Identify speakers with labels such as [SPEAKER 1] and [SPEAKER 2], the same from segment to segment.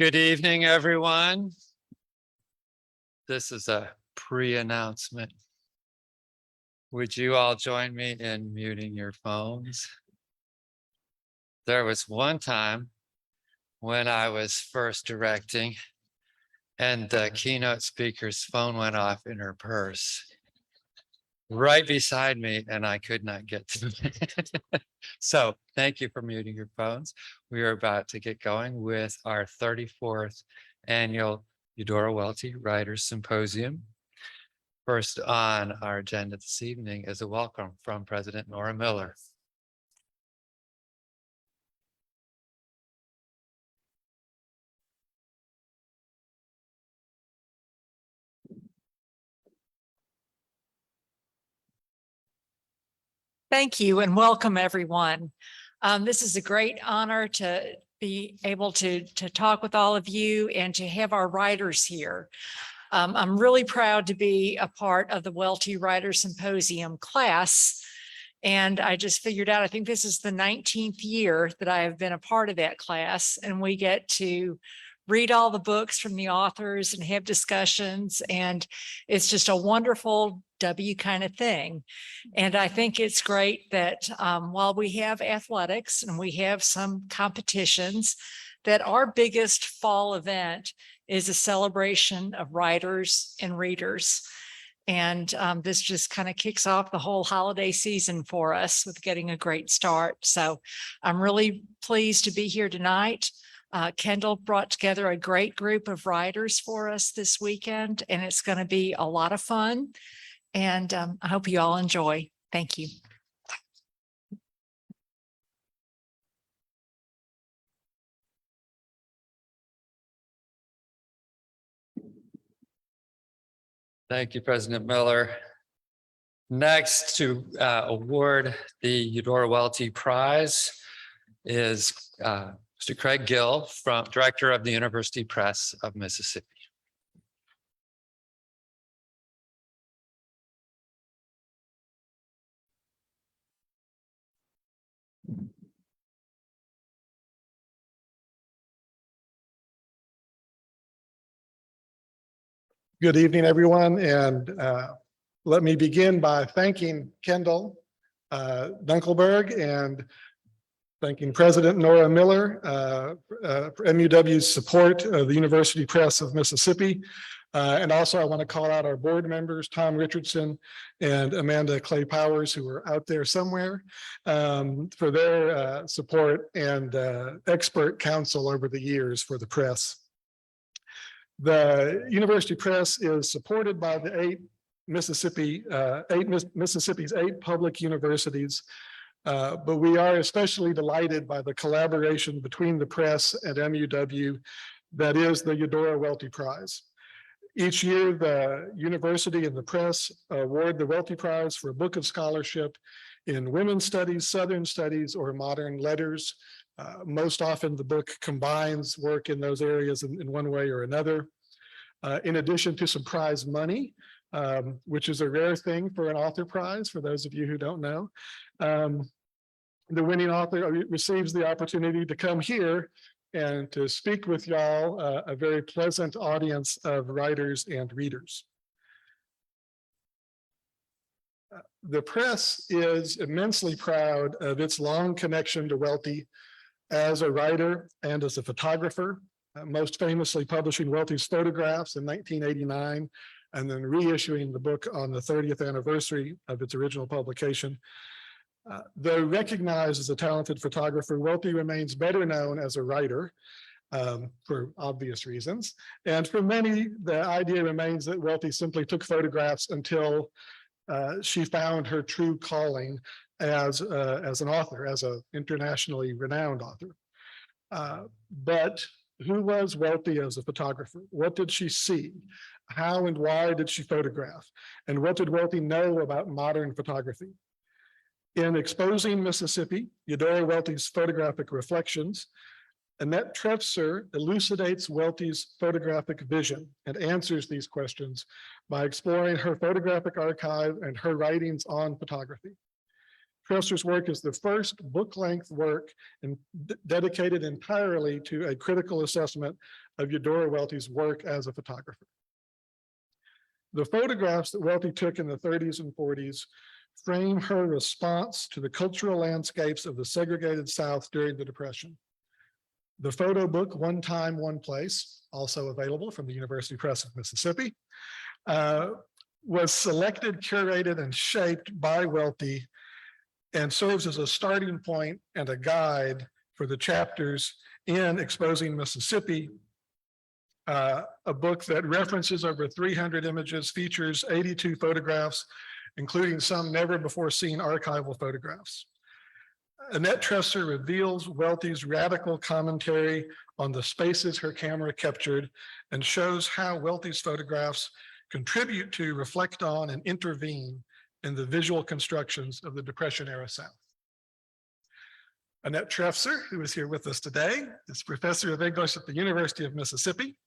[SPEAKER 1] Good evening, everyone. This is a pre-announcement. Would you all join me in muting your phones? There was one time when I was first directing and the keynote speaker's phone went off in her purse right beside me and I could not get to it. So thank you for muting your phones. We are about to get going with our 34th annual Eudora Welty Writers Symposium. First on our agenda this evening is a welcome from President Nora Miller.
[SPEAKER 2] Thank you and welcome everyone. This is a great honor to be able to talk with all of you and to have our writers here. I'm really proud to be a part of the Welty Writers Symposium class. And I just figured out, I think this is the 19th year that I have been a part of that class, and we get to read all the books from the authors and have discussions. And it's just a wonderful W kind of thing. And I think it's great that while we have athletics and we have some competitions, that our biggest fall event is a celebration of writers and readers. And this just kind of kicks off the whole holiday season for us with getting a great start. So I'm really pleased to be here tonight. Kendall brought together a great group of writers for us this weekend, and it's going to be a lot of fun. And I hope you all enjoy. Thank you.
[SPEAKER 1] Thank you, President Miller. Next to award the Eudora Welty Prize is Mr. Craig Gill, Director of the University Press of Mississippi.
[SPEAKER 3] Good evening, everyone, and let me begin by thanking Kendall Dunkelberg and thanking President Nora Miller for MUW's support of the University Press of Mississippi. And also I want to call out our board members, Tom Richardson and Amanda Clay Powers, who are out there somewhere, for their support and expert counsel over the years for the press. The University Press is supported by the Mississippi's eight public universities, but we are especially delighted by the collaboration between the press and MUW, that is the Eudora Welty Prize. Each year, the university and the press award the Welty Prize for a book of scholarship in women's studies, Southern studies, or modern letters. Most often the book combines work in those areas in one way or another. In addition to some prize money, which is a rare thing for an author prize, for those of you who don't know. The winning author receives the opportunity to come here and to speak with y'all, a very pleasant audience of writers and readers. The press is immensely proud of its long connection to Welty as a writer and as a photographer, most famously publishing Welty's photographs in 1989, and then reissuing the book on the 30th anniversary of its original publication. Though recognized as a talented photographer, Welty remains better known as a writer, for obvious reasons. And for many, the idea remains that Welty simply took photographs until she found her true calling as an author, as an internationally renowned author. But who was Welty as a photographer? What did she see? How and why did she photograph? And what did Welty know about modern photography? In Exposing Mississippi, Eudora Welty's Photographic Reflections, Annette Trefzer elucidates Welty's photographic vision and answers these questions by exploring her photographic archive and her writings on photography. Tresser's work is the first book-length work dedicated entirely to a critical assessment of Eudora Welty's work as a photographer. The photographs that Welty took in the 30s and 40s frame her response to the cultural landscapes of the segregated South during the Depression. The photo book, One Time, One Place, also available from the University Press of Mississippi, was selected, curated, and shaped by Welty and serves as a starting point and a guide for the chapters in Exposing Mississippi, a book that references over 300 images, features 82 photographs, including some never before seen archival photographs. Annette Tresser reveals Welty's radical commentary on the spaces her camera captured and shows how Welty's photographs contribute to, reflect on, and intervene in the visual constructions of the Depression-era South. Annette Tresser, who is here with us today, is professor of English at the University of Mississippi.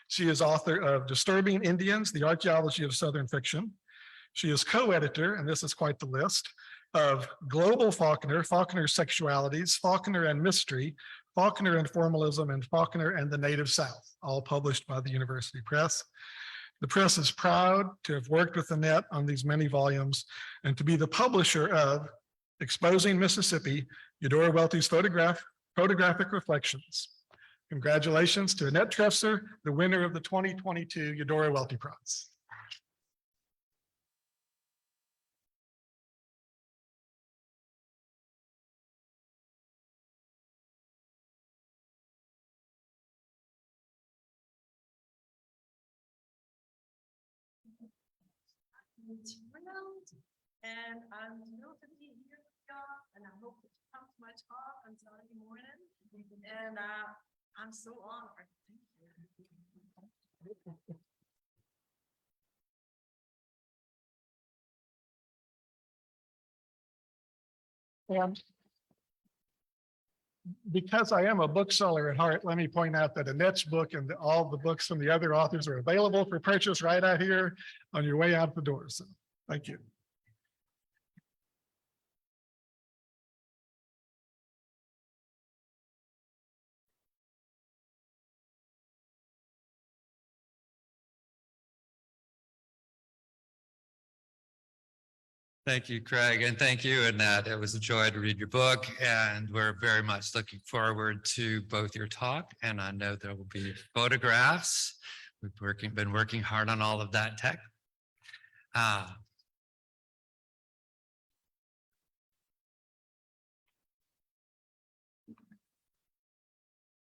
[SPEAKER 3] She is author of Disturbing Indians, The Archaeology of Southern Fiction. She is co-editor, and this is quite the list, of Global Faulkner, Faulkner's Sexualities, Faulkner and Mystery, Faulkner and Formalism, and Faulkner and the Native South, all published by the University Press. The press is proud to have worked with Annette on these many volumes and to be the publisher of Exposing Mississippi, Eudora Welty's Photographic Reflections. Congratulations to Annette Tresser, the winner of the 2022 Eudora Welty Prize.
[SPEAKER 4] I'm thrilled, and I'm thrilled to be here with y'all, and I hope that you come to my talk on Saturday morning, and I'm so honored. Thank you.
[SPEAKER 3] And because I am a bookseller at heart, let me point out that Annette's book and all the books from the other authors are available for purchase right out here on your way out the door. So thank you.
[SPEAKER 1] Thank you, Craig, and thank you, Annette. It was a joy to read your book, and we're very much looking forward to both your talk, and I know there will be photographs. We've been working hard on all of that tech.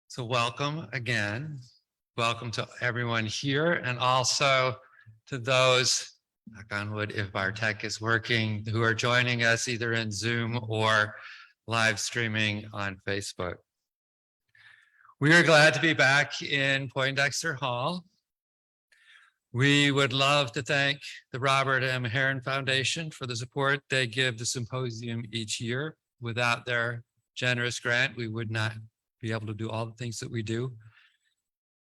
[SPEAKER 1] So welcome again. Welcome to everyone here, and also to those, knock on wood, if our tech is working, who are joining us either in Zoom or live streaming on Facebook. We are glad to be back in Poindexter Hall. We would love to thank the Robert M. Herron Foundation for the support they give the symposium each year. Without their generous grant, we would not be able to do all the things that we do.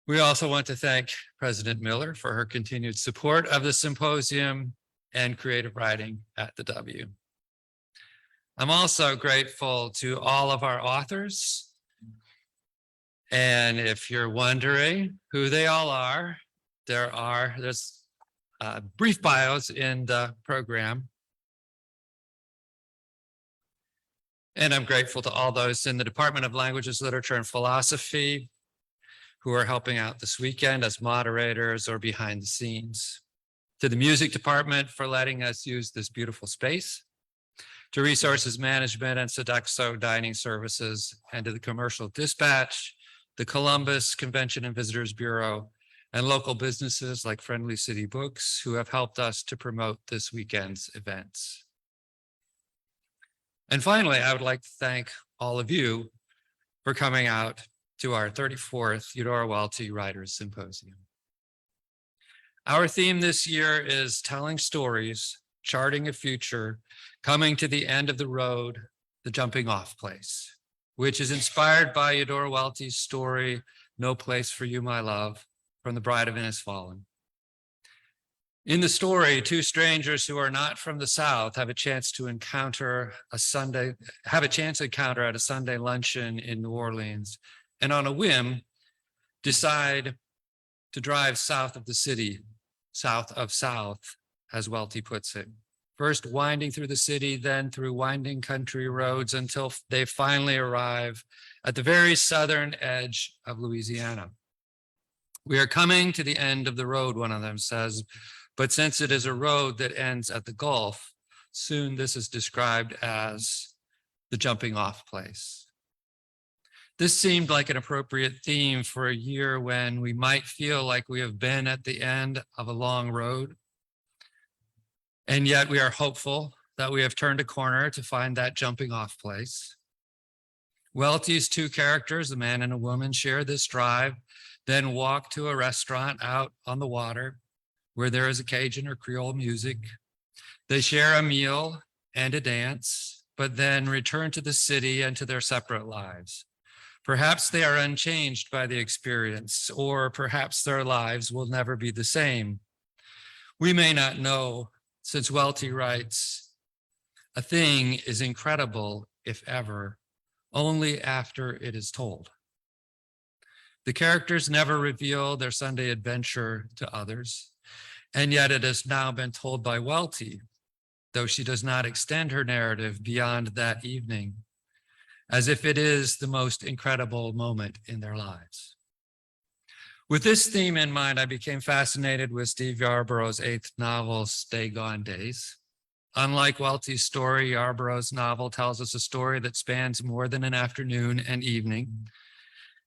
[SPEAKER 1] We also want to thank President Miller for her continued support of the symposium and creative writing at the W. I'm also grateful to all of our authors. And if you're wondering who they all are, there's brief bios in the program. And I'm grateful to all those in the Department of Languages, Literature, and Philosophy who are helping out this weekend as moderators or behind the scenes. To the music department for letting us use this beautiful space. To Resources Management and Sodexo Dining Services, and to the Commercial Dispatch, the Columbus Convention and Visitors Bureau, and local businesses like Friendly City Books who have helped us to promote this weekend's events. And finally, I would like to thank all of you for coming out to our 34th Eudora Welty Writers Symposium. Our theme this year is telling stories, charting a future, coming to the end of the road, the jumping off place, which is inspired by Eudora Welty's story, No Place for You, My Love, from The Bride of Innisfallen. In the story, two strangers who are not from the South have a chance to encounter at a Sunday luncheon in New Orleans, and on a whim, decide to drive south of the city, south of South, as Welty puts it. First winding through the city, then through winding country roads until they finally arrive at the very southern edge of Louisiana. We are coming to the end of the road, one of them says, but since it is a road that ends at the Gulf, soon this is described as the jumping off place. This seemed like an appropriate theme for a year when we might feel like we have been at the end of a long road. And yet we are hopeful that we have turned a corner to find that jumping off place. Welty's two characters, a man and a woman, share this drive, then walk to a restaurant out on the water where there is Cajun or Creole music. They share a meal and a dance, but then return to the city and to their separate lives. Perhaps they are unchanged by the experience, or perhaps their lives will never be the same. We may not know, since Welty writes, a thing is incredible, if ever, only after it is told. The characters never reveal their Sunday adventure to others, and yet it has now been told by Welty, though she does not extend her narrative beyond that evening, as if it is the most incredible moment in their lives. With this theme in mind, I became fascinated with Steve Yarbrough's 8th novel, Stay Gone Days. Unlike Welty's story, Yarbrough's novel tells us a story that spans more than an afternoon and evening.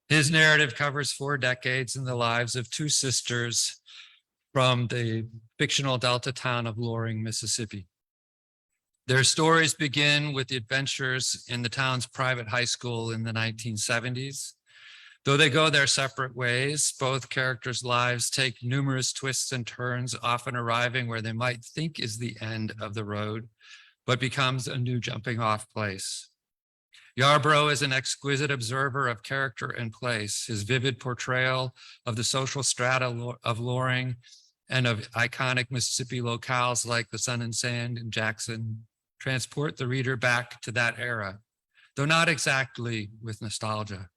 [SPEAKER 1] His narrative covers 4 decades in the lives of 2 sisters from the fictional Delta town of Loring, Mississippi. Their stories begin with the adventures in the town's private high school in the 1970s. Though they go their separate ways, both characters' lives take numerous twists and turns, often arriving where they might think is the end of the road, but becomes a new jumping off place. Yarbrough is an exquisite observer of character and place. His vivid portrayal of the social strata of Loring and of iconic Mississippi locales like the Sun and Sand in Jackson transport the reader back to that era, though not exactly with nostalgia.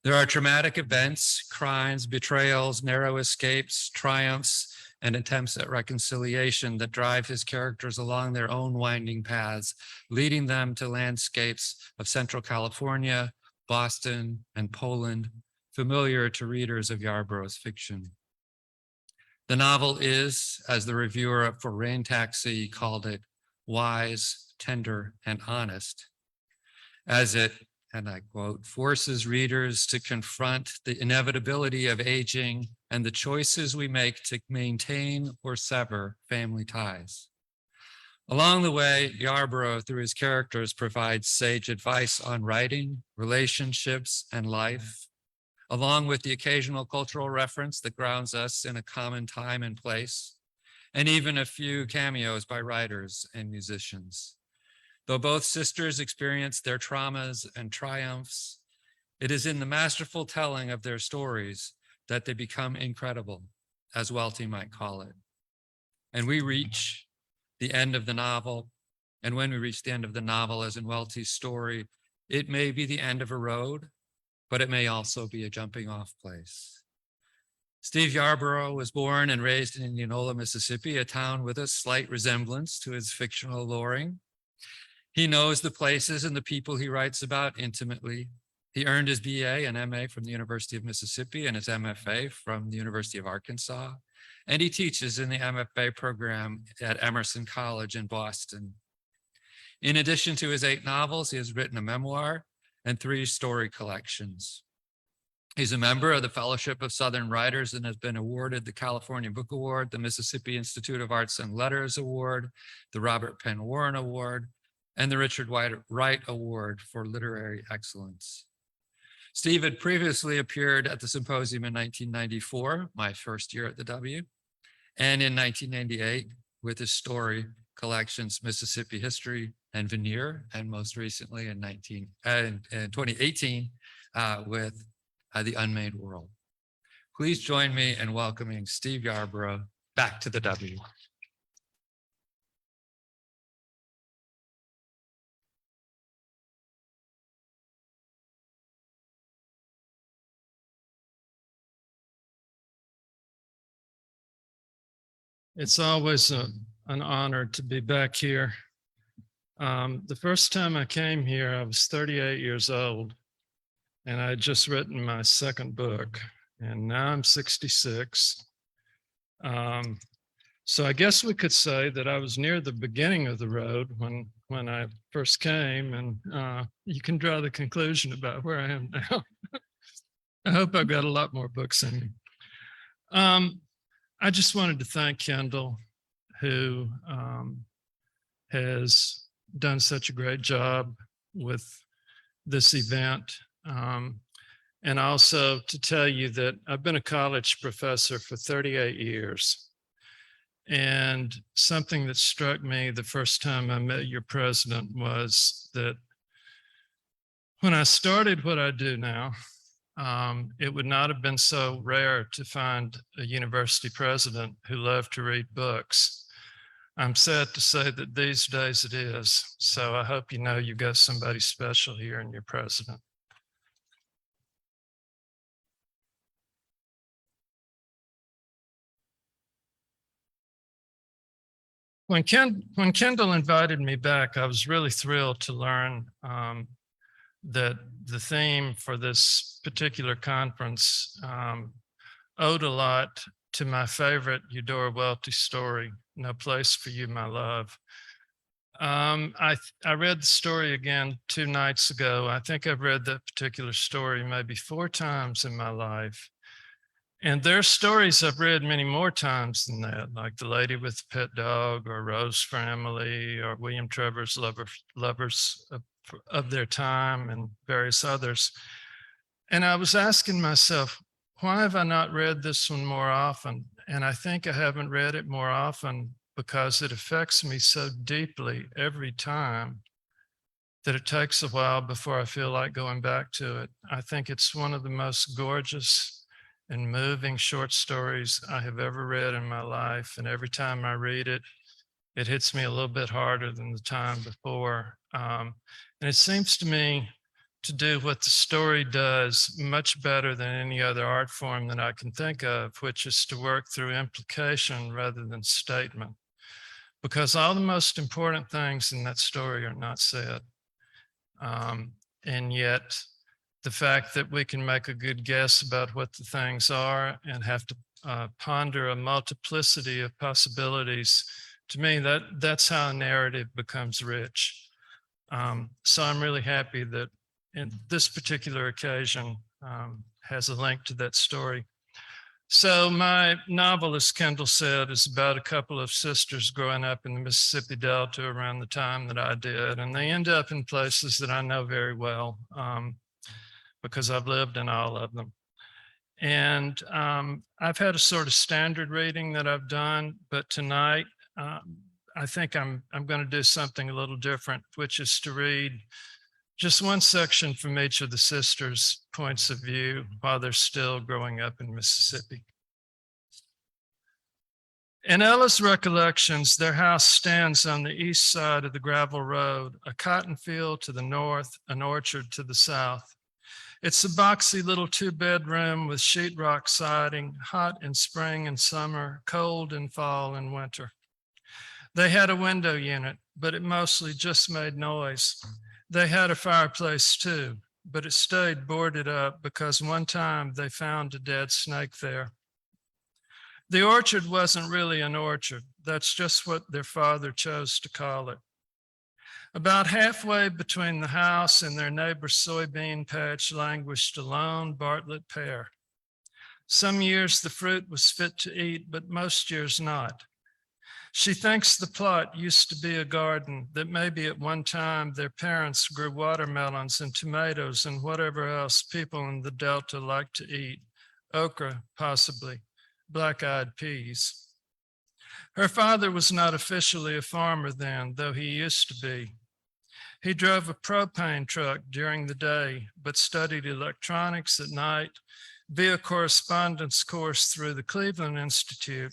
[SPEAKER 1] There are traumatic events, crimes, betrayals, narrow escapes, triumphs, and attempts at reconciliation that drive his characters along their own winding paths, leading them to landscapes of Central California, Boston, and Poland, familiar to readers of Yarbrough's fiction. The novel is, as the reviewer for Rain Taxi called it, wise, tender, and honest, as it, and I quote, forces readers to confront the inevitability of aging and the choices we make to maintain or sever family ties. Along the way, Yarbrough, through his characters, provides sage advice on writing, relationships, and life, along with the occasional cultural reference that grounds us in a common time and place, and even a few cameos by writers and musicians. Though both sisters experience their traumas and triumphs, it is in the masterful telling of their stories that they become incredible, as Welty might call it. And we reach the end of the novel, and when we reach the end of the novel, as in Welty's story, it may be the end of a road, but it may also be a jumping off place. Steve Yarbrough was born and raised in Indianola, Mississippi, a town with a slight resemblance to his fictional Loring. He knows the places and the people he writes about intimately. He earned his BA and MA from the University of Mississippi and his MFA from the University of Arkansas. And he teaches in the MFA program at Emerson College in Boston. In addition to his 8 novels, he has written a memoir and 3 story collections. He's a member of the Fellowship of Southern Writers and has been awarded the California Book Award, the Mississippi Institute of Arts and Letters Award, the Robert Penn Warren Award, and the Richard Wright Award for Literary Excellence. Steve had previously appeared at the Symposium in 1994, my first year at the W, and in 1998 with his story collections, Mississippi History and Veneer, and most recently in 2018 with The Unmade World. Please join me in welcoming Steve Yarbrough back to the W.
[SPEAKER 5] It's always an honor to be back here. The first time I came here, I was 38 years old, and I had just written my second book, and now I'm 66. So I guess we could say that I was near the beginning of the road when I first came, and you can draw the conclusion about where I am now. I hope I've got a lot more books in me. I just wanted to thank Kendall, who has done such a great job with this event. And also to tell you that I've been a college professor for 38 years. And something that struck me the first time I met your president was that when I started what I do now, it would not have been so rare to find a university president who loved to read books. I'm sad to say that these days it is. So I hope you know you've got somebody special here in your president. When Kendall invited me back, I was really thrilled to learn that the theme for this particular conference owed a lot to my favorite Eudora Welty story, No Place for You, My Love. I read the story again 2 nights ago. I think I've read that particular story maybe 4 times in my life. And there are stories I've read many more times than that, like The Lady with the Pet Dog, or Rose for Emily, or William Trevor's Lovers of Their Time, and various others. And I was asking myself, why have I not read this one more often? And I think I haven't read it more often because it affects me so deeply every time that it takes a while before I feel like going back to it. I think it's one of the most gorgeous and moving short stories I have ever read in my life. And every time I read it, it hits me a little bit harder than the time before. And it seems to me to do what the story does much better than any other art form that I can think of, which is to work through implication rather than statement. Because all the most important things in that story are not said. And yet, the fact that we can make a good guess about what the things are and have to ponder a multiplicity of possibilities, to me, that's how a narrative becomes rich. So I'm really happy that in this particular occasion has a link to that story. So my novel, as Kendall said, is about a couple of sisters growing up in the Mississippi Delta around the time that I did, and they end up in places that I know very well. Because I've lived in all of them. And I've had a sort of standard reading that I've done, but tonight I think I'm going to do something a little different, which is to read just one section from each of the sisters' points of view while they're still growing up in Mississippi. In Ella's recollections, their house stands on the east side of the gravel road, a cotton field to the north, an orchard to the south. It's a boxy little 2-bedroom with sheetrock siding, hot in spring and summer, cold in fall and winter. They had a window unit, but it mostly just made noise. They had a fireplace too, but it stayed boarded up because one time they found a dead snake there. The orchard wasn't really an orchard. That's just what their father chose to call it. About halfway between the house and their neighbor's soybean patch languished a lone Bartlett pear. Some years the fruit was fit to eat, but most years not. She thinks the plot used to be a garden, that maybe at one time their parents grew watermelons and tomatoes and whatever else people in the Delta like to eat, okra possibly, black-eyed peas. Her father was not officially a farmer then, though he used to be. He drove a propane truck during the day, but studied electronics at night via correspondence course through the Cleveland Institute,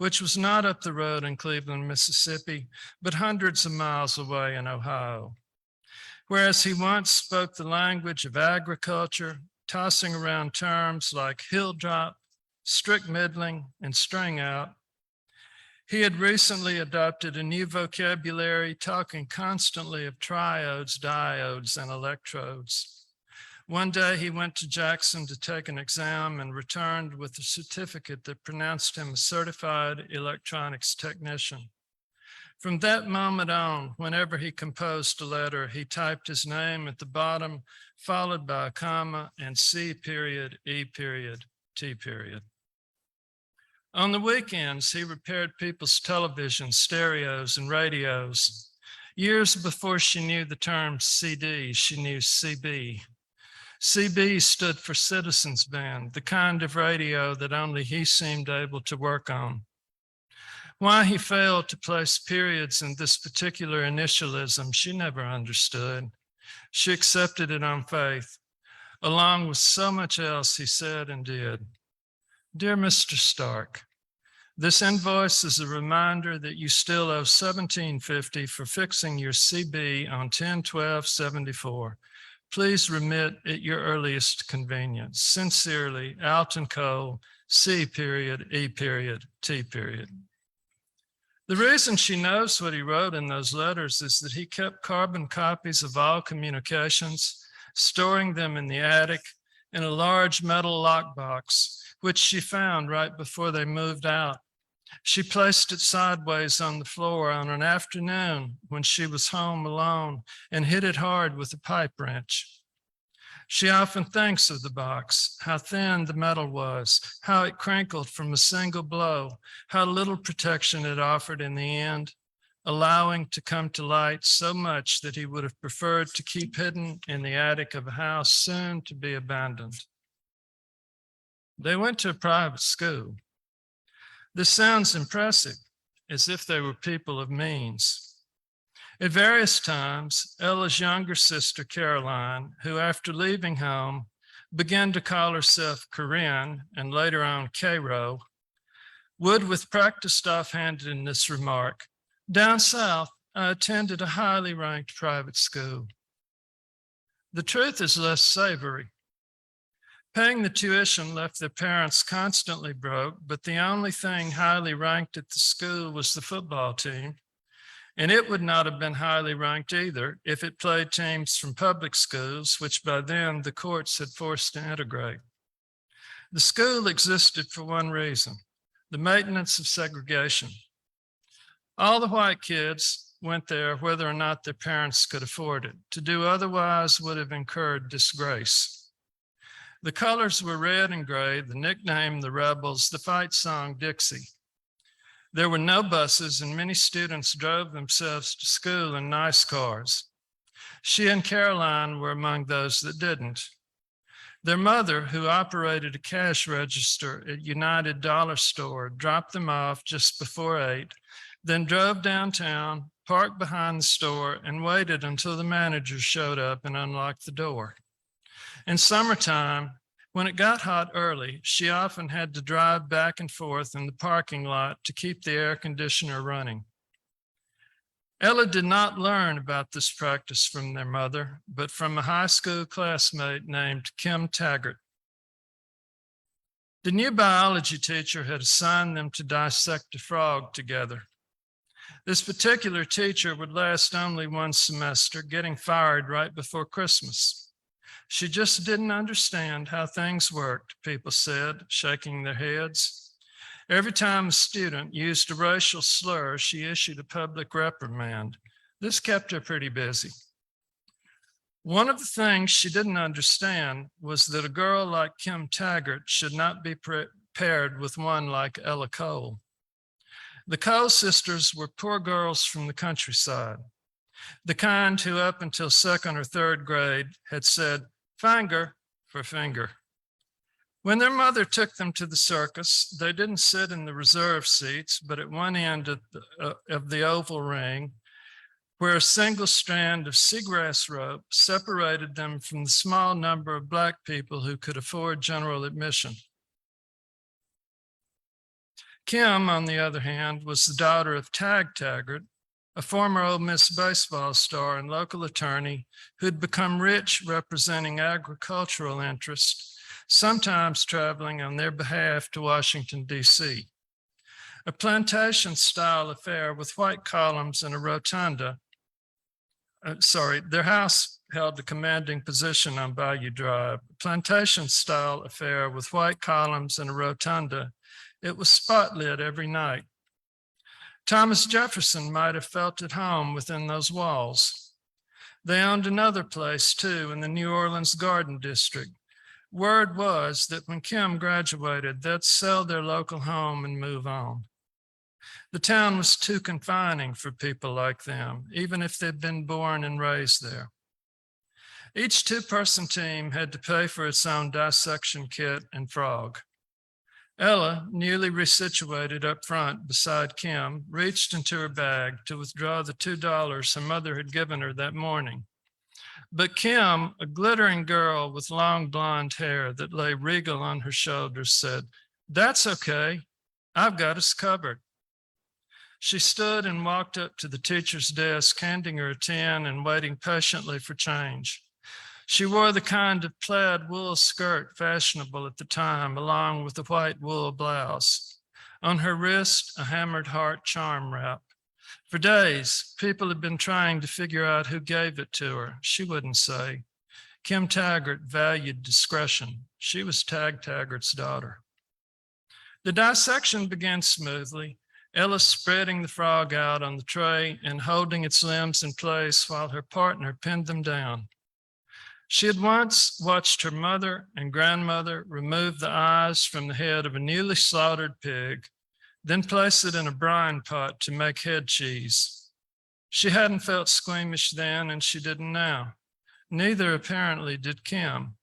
[SPEAKER 5] which was not up the road in Cleveland, Mississippi, but hundreds of miles away in Ohio. Whereas he once spoke the language of agriculture, tossing around terms like hill drop, strict middling, and string out, he had recently adopted a new vocabulary, talking constantly of triodes, diodes, and electrodes. One day he went to Jackson to take an exam and returned with a certificate that pronounced him a certified electronics technician. From that moment on, whenever he composed a letter, he typed his name at the bottom, followed by a comma and C period, E period, T period. On the weekends, he repaired people's televisions, stereos, and radios. Years before she knew the term CD, she knew CB. CB stood for Citizens Band, the kind of radio that only he seemed able to work on. Why he failed to place periods in this particular initialism, she never understood. She accepted it on faith, along with so much else he said and did. Dear Mr. Stark, this invoice is a reminder that you still owe $17.50 for fixing your CB on 10/12/74. Please remit at your earliest convenience. Sincerely, Alton Cole, C period, E period, T period. The reason she knows what he wrote in those letters is that he kept carbon copies of all communications, storing them in the attic in a large metal lockbox, which she found right before they moved out. She placed it sideways on the floor on an afternoon when she was home alone and hit it hard with a pipe wrench. She often thinks of the box, how thin the metal was, how it crinkled from a single blow, how little protection it offered in the end, allowing to come to light so much that he would have preferred to keep hidden in the attic of a house soon to be abandoned. They went to a private school. This sounds impressive, as if they were people of means. At various times, Ella's younger sister, Caroline, who after leaving home began to call herself Corinne and later on Cairo, would with practiced offhandedness remark, "Down south, I attended a highly ranked private school." The truth is less savory. Paying the tuition left their parents constantly broke, but the only thing highly ranked at the school was the football team. And it would not have been highly ranked either if it played teams from public schools, which by then the courts had forced to integrate. The school existed for one reason, the maintenance of segregation. All the white kids went there whether or not their parents could afford it. To do otherwise would have incurred disgrace. The colors were red and gray, the nickname the Rebels, the fight song Dixie. There were no buses and many students drove themselves to school in nice cars. She and Caroline were among those that didn't. Their mother, who operated a cash register at United Dollar Store, dropped them off just before 8, then drove downtown, parked behind the store, and waited until the manager showed up and unlocked the door. In summertime, when it got hot early, she often had to drive back and forth in the parking lot to keep the air conditioner running. Ella did not learn about this practice from their mother, but from a high school classmate named Kim Taggart. The new biology teacher had assigned them to dissect a frog together. This particular teacher would last only one semester, getting fired right before Christmas. She just didn't understand how things worked, people said, shaking their heads. Every time a student used a racial slur, she issued a public reprimand. This kept her pretty busy. One of the things she didn't understand was that a girl like Kim Taggart should not be paired with one like Ella Cole. The Cole sisters were poor girls from the countryside, the kind who up until 2nd or 3rd grade had said, "Finger" for finger. When their mother took them to the circus, they didn't sit in the reserve seats, but at one end of the oval ring, where a single strand of seagrass rope separated them from the small number of Black people who could afford general admission. Kim, on the other hand, was the daughter of Tag Taggart, a former Ole Miss baseball star and local attorney who'd become rich representing agricultural interests, sometimes traveling on their behalf to Washington, D.C. A plantation-style affair with white columns and a rotunda. Their house held a commanding position on Bayou Drive. A plantation-style affair with white columns and a rotunda. It was spotlit every night. Thomas Jefferson might have felt at home within those walls. They owned another place too in the New Orleans Garden District. Word was that when Kim graduated, they'd sell their local home and move on. The town was too confining for people like them, even if they'd been born and raised there. Each two-person team had to pay for its own dissection kit and frog. Ella, newly resituated up front beside Kim, reached into her bag to withdraw the $2 her mother had given her that morning. But Kim, a glittering girl with long blonde hair that lay regal on her shoulders, said, "That's okay. I've got us covered." She stood and walked up to the teacher's desk, handing her a tin and waiting patiently for change. She wore the kind of plaid wool skirt fashionable at the time, along with the white wool blouse. On her wrist, a hammered heart charm wrap. For days, people had been trying to figure out who gave it to her. She wouldn't say. Kim Taggart valued discretion. She was Tag Taggart's daughter. The dissection began smoothly, Ella spreading the frog out on the tray and holding its limbs in place while her partner pinned them down. She had once watched her mother and grandmother remove the eyes from the head of a newly slaughtered pig, then place it in a brine pot to make head cheese. She hadn't felt squeamish then, and she didn't now. Neither apparently did Kim.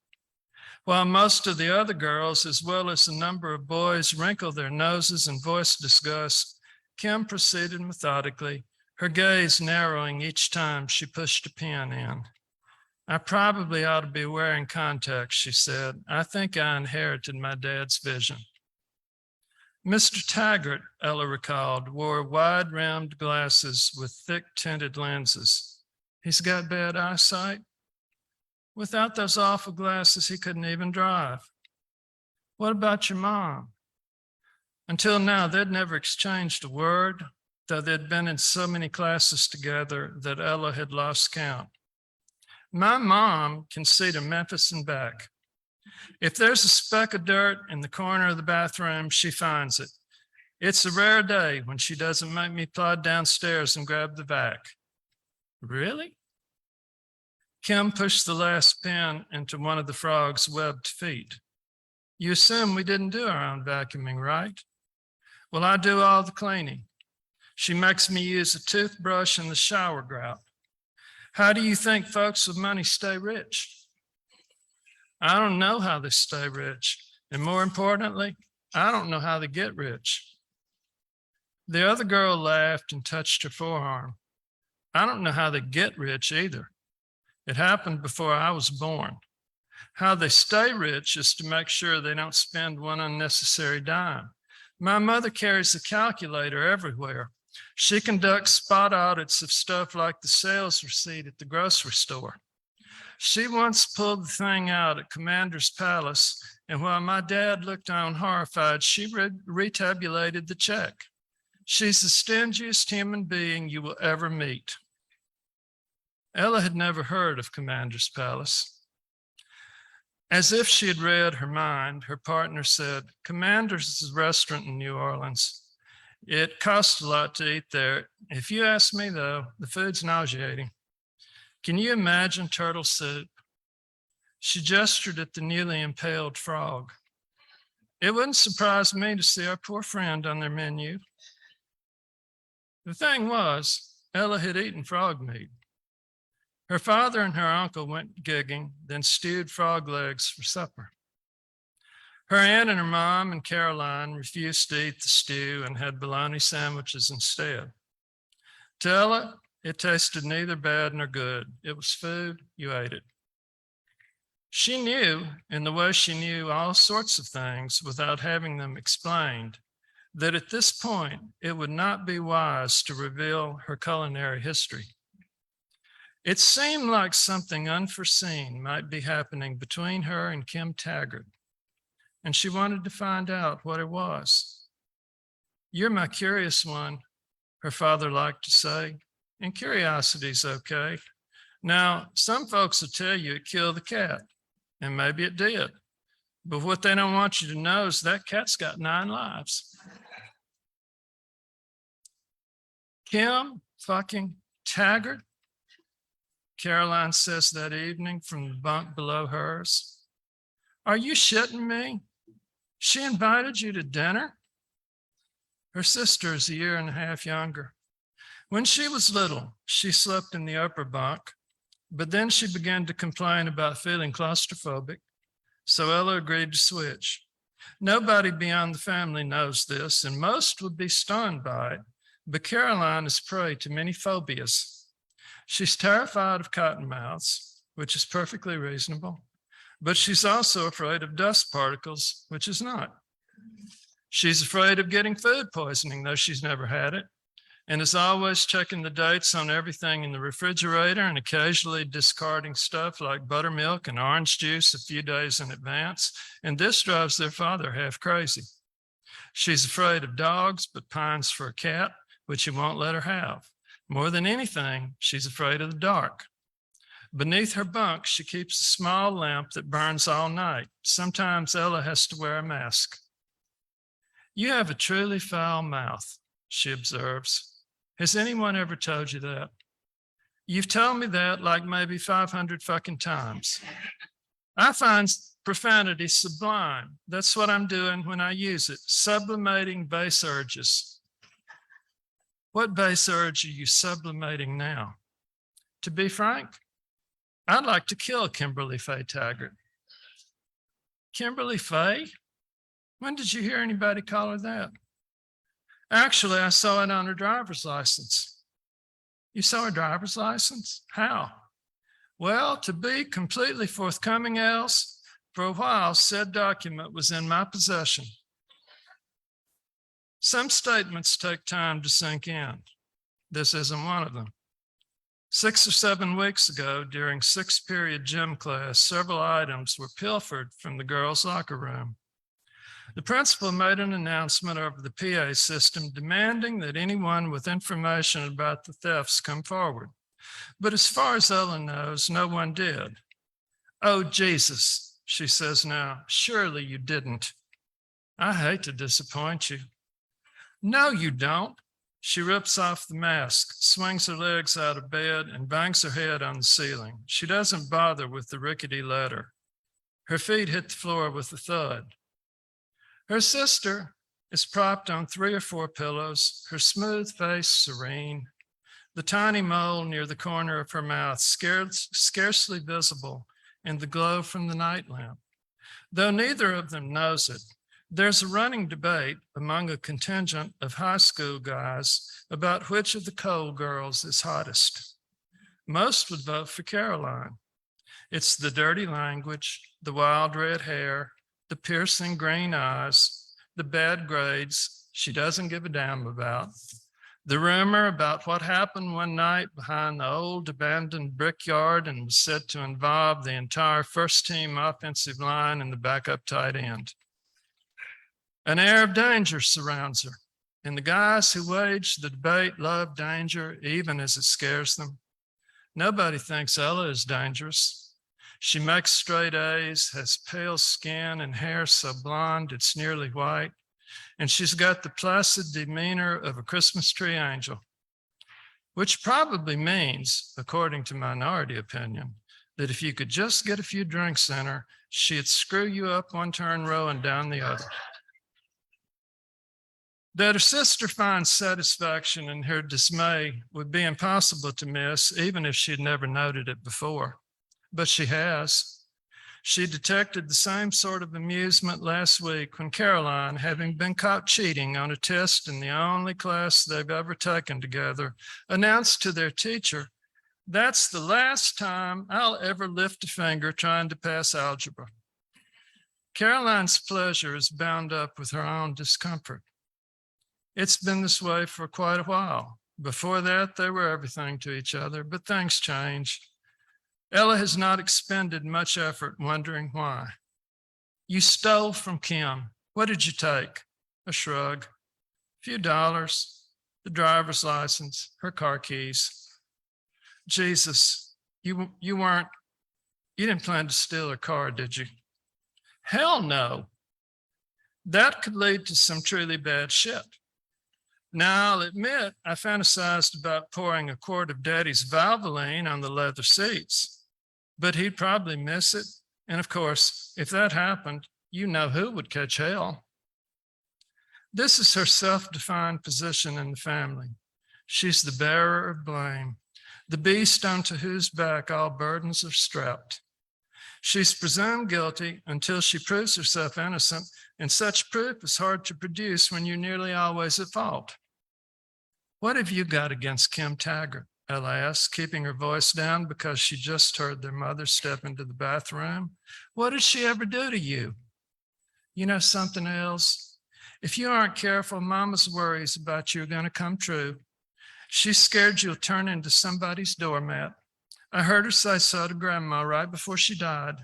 [SPEAKER 5] While most of the other girls, as well as a number of boys, wrinkled their noses and voiced disgust, Kim proceeded methodically, her gaze narrowing each time she pushed a pin in. "I probably ought to be wearing contacts," she said. "I think I inherited my dad's vision." Mr. Taggart, Ella recalled, wore wide-rimmed glasses with thick tinted lenses. "He's got bad eyesight?" "Without those awful glasses, he couldn't even drive." "What about your mom?" Until now, they'd never exchanged a word, though they'd been in so many classes together that Ella had lost count. "My mom can see to Memphis and back. If there's a speck of dirt in the corner of the bathroom, she finds it. It's a rare day when she doesn't make me plod downstairs and grab the vac." "Really?" Kim pushed the last pin into one of the frog's webbed feet. "You assume we didn't do our own vacuuming, right? Well, I do all the cleaning. She makes me use a toothbrush and the shower grout. How do you think folks with money stay rich?" "I don't know how they stay rich. And more importantly, I don't know how they get rich." The other girl laughed and touched her forearm. "I don't know how they get rich either. It happened before I was born. How they stay rich is to make sure they don't spend one unnecessary dime. My mother carries a calculator everywhere. She conducts spot audits of stuff like the sales receipt at the grocery store. She once pulled the thing out at Commander's Palace, and while my dad looked on horrified, she retabulated the check. She's the stingiest human being you will ever meet." Ella had never heard of Commander's Palace. As if she had read her mind, her partner said, "Commander's is a restaurant in New Orleans. It costs a lot to eat there. If you ask me, though, the food's nauseating. Can you imagine turtle soup?" She gestured at the newly impaled frog. "It wouldn't surprise me to see our poor friend on their menu." The thing was, Ella had eaten frog meat. Her father and her uncle went gigging, then stewed frog legs for supper. Her aunt and her mom and Caroline refused to eat the stew and had bologna sandwiches instead. To Ella, it tasted neither bad nor good. It was food, you ate it. She knew, in the way she knew all sorts of things without having them explained, that at this point, it would not be wise to reveal her culinary history. It seemed like something unforeseen might be happening between her and Kim Taggart, and she wanted to find out what it was. "You're my curious one," her father liked to say, and curiosity's okay. Now, some folks will tell you it killed the cat, and maybe it did. But what they don't want you to know is that cat's got 9 lives. Kim fucking Taggart, Caroline says that evening from the bunk below hers. "Are you shitting me? She invited you to dinner?" Her sister is a year and a half younger. When she was little, she slept in the upper bunk, but then she began to complain about feeling claustrophobic. So Ella agreed to switch. Nobody beyond the family knows this, and most would be stunned by it, but Caroline is prey to many phobias. She's terrified of cottonmouths, which is perfectly reasonable, but she's also afraid of dust particles, which is not. She's afraid of getting food poisoning, though she's never had it, and is always checking the dates on everything in the refrigerator and occasionally discarding stuff like buttermilk and orange juice a few days in advance. And this drives their father half crazy. She's afraid of dogs, but pines for a cat, which he won't let her have. More than anything, she's afraid of the dark. Beneath her bunk, she keeps a small lamp that burns all night. Sometimes Ella has to wear a mask. "You have a truly foul mouth," she observes. "Has anyone ever told you that?" "You've told me that like maybe 500 fucking times." "I find profanity sublime. That's what I'm doing when I use it, sublimating base urges." "What base urge are you sublimating now?" "To be frank, I'd like to kill Kimberly Faye Taggart." "Kimberly Faye? When did you hear anybody call her that?" "Actually, I saw it on her driver's license." "You saw her driver's license? How?" "Well, to be completely forthcoming, else, for a while, said document was in my possession." Some statements take time to sink in. This isn't one of them. 6 or 7 weeks ago, during 6th period gym class, several items were pilfered from the girls' locker room. The principal made an announcement over the PA system demanding that anyone with information about the thefts come forward. But as far as Ella knows, no one did. "Oh, Jesus," she says now, "surely you didn't." "I hate to disappoint you." "No, you don't." She rips off the mask, swings her legs out of bed, and bangs her head on the ceiling. She doesn't bother with the rickety ladder. Her feet hit the floor with a thud. Her sister is propped on 3 or 4 pillows, her smooth face serene, the tiny mole near the corner of her mouth scarcely visible in the glow from the night lamp. Though neither of them knows it, there's a running debate among a contingent of high school guys about which of the Cole girls is hottest. Most would vote for Caroline. It's the dirty language, the wild red hair, the piercing green eyes, the bad grades she doesn't give a damn about, the rumor about what happened one night behind the old abandoned brickyard and was said to involve the entire first team offensive line and the backup tight end. An air of danger surrounds her, and the guys who wage the debate love danger even as it scares them. Nobody thinks Ella is dangerous. She makes straight A's, has pale skin and hair so blonde it's nearly white, and she's got the placid demeanor of a Christmas tree angel, which probably means, according to minority opinion, that if you could just get a few drinks in her, she'd screw you up one turn row and down the other. That her sister finds satisfaction in her dismay would be impossible to miss, even if she'd never noted it before. But she has. She detected the same sort of amusement last week when Caroline, having been caught cheating on a test in the only class they've ever taken together, announced to their teacher, "That's the last time I'll ever lift a finger trying to pass algebra." Caroline's pleasure is bound up with her own discomfort. It's been this way for quite a while. Before that, they were everything to each other, but things change. Ella has not expended much effort wondering why. You stole from Kim. What did you take? A shrug. A few dollars, the driver's license, her car keys. Jesus, you didn't plan to steal her car, did you? Hell no. That could lead to some truly bad shit. Now, I'll admit, I fantasized about pouring a quart of Daddy's Valvoline on the leather seats, but he'd probably miss it. And of course, if that happened, you know who would catch hell. This is her self-defined position in the family. She's the bearer of blame, the beast onto whose back all burdens are strapped. She's presumed guilty until she proves herself innocent, and such proof is hard to produce when you're nearly always at fault. What have you got against Kim Taggart? Ella asked, keeping her voice down because she just heard their mother step into the bathroom. What did she ever do to you? You know something else? If you aren't careful, Mama's worries about you are going to come true. She's scared you'll turn into somebody's doormat. I heard her say so to Grandma right before she died.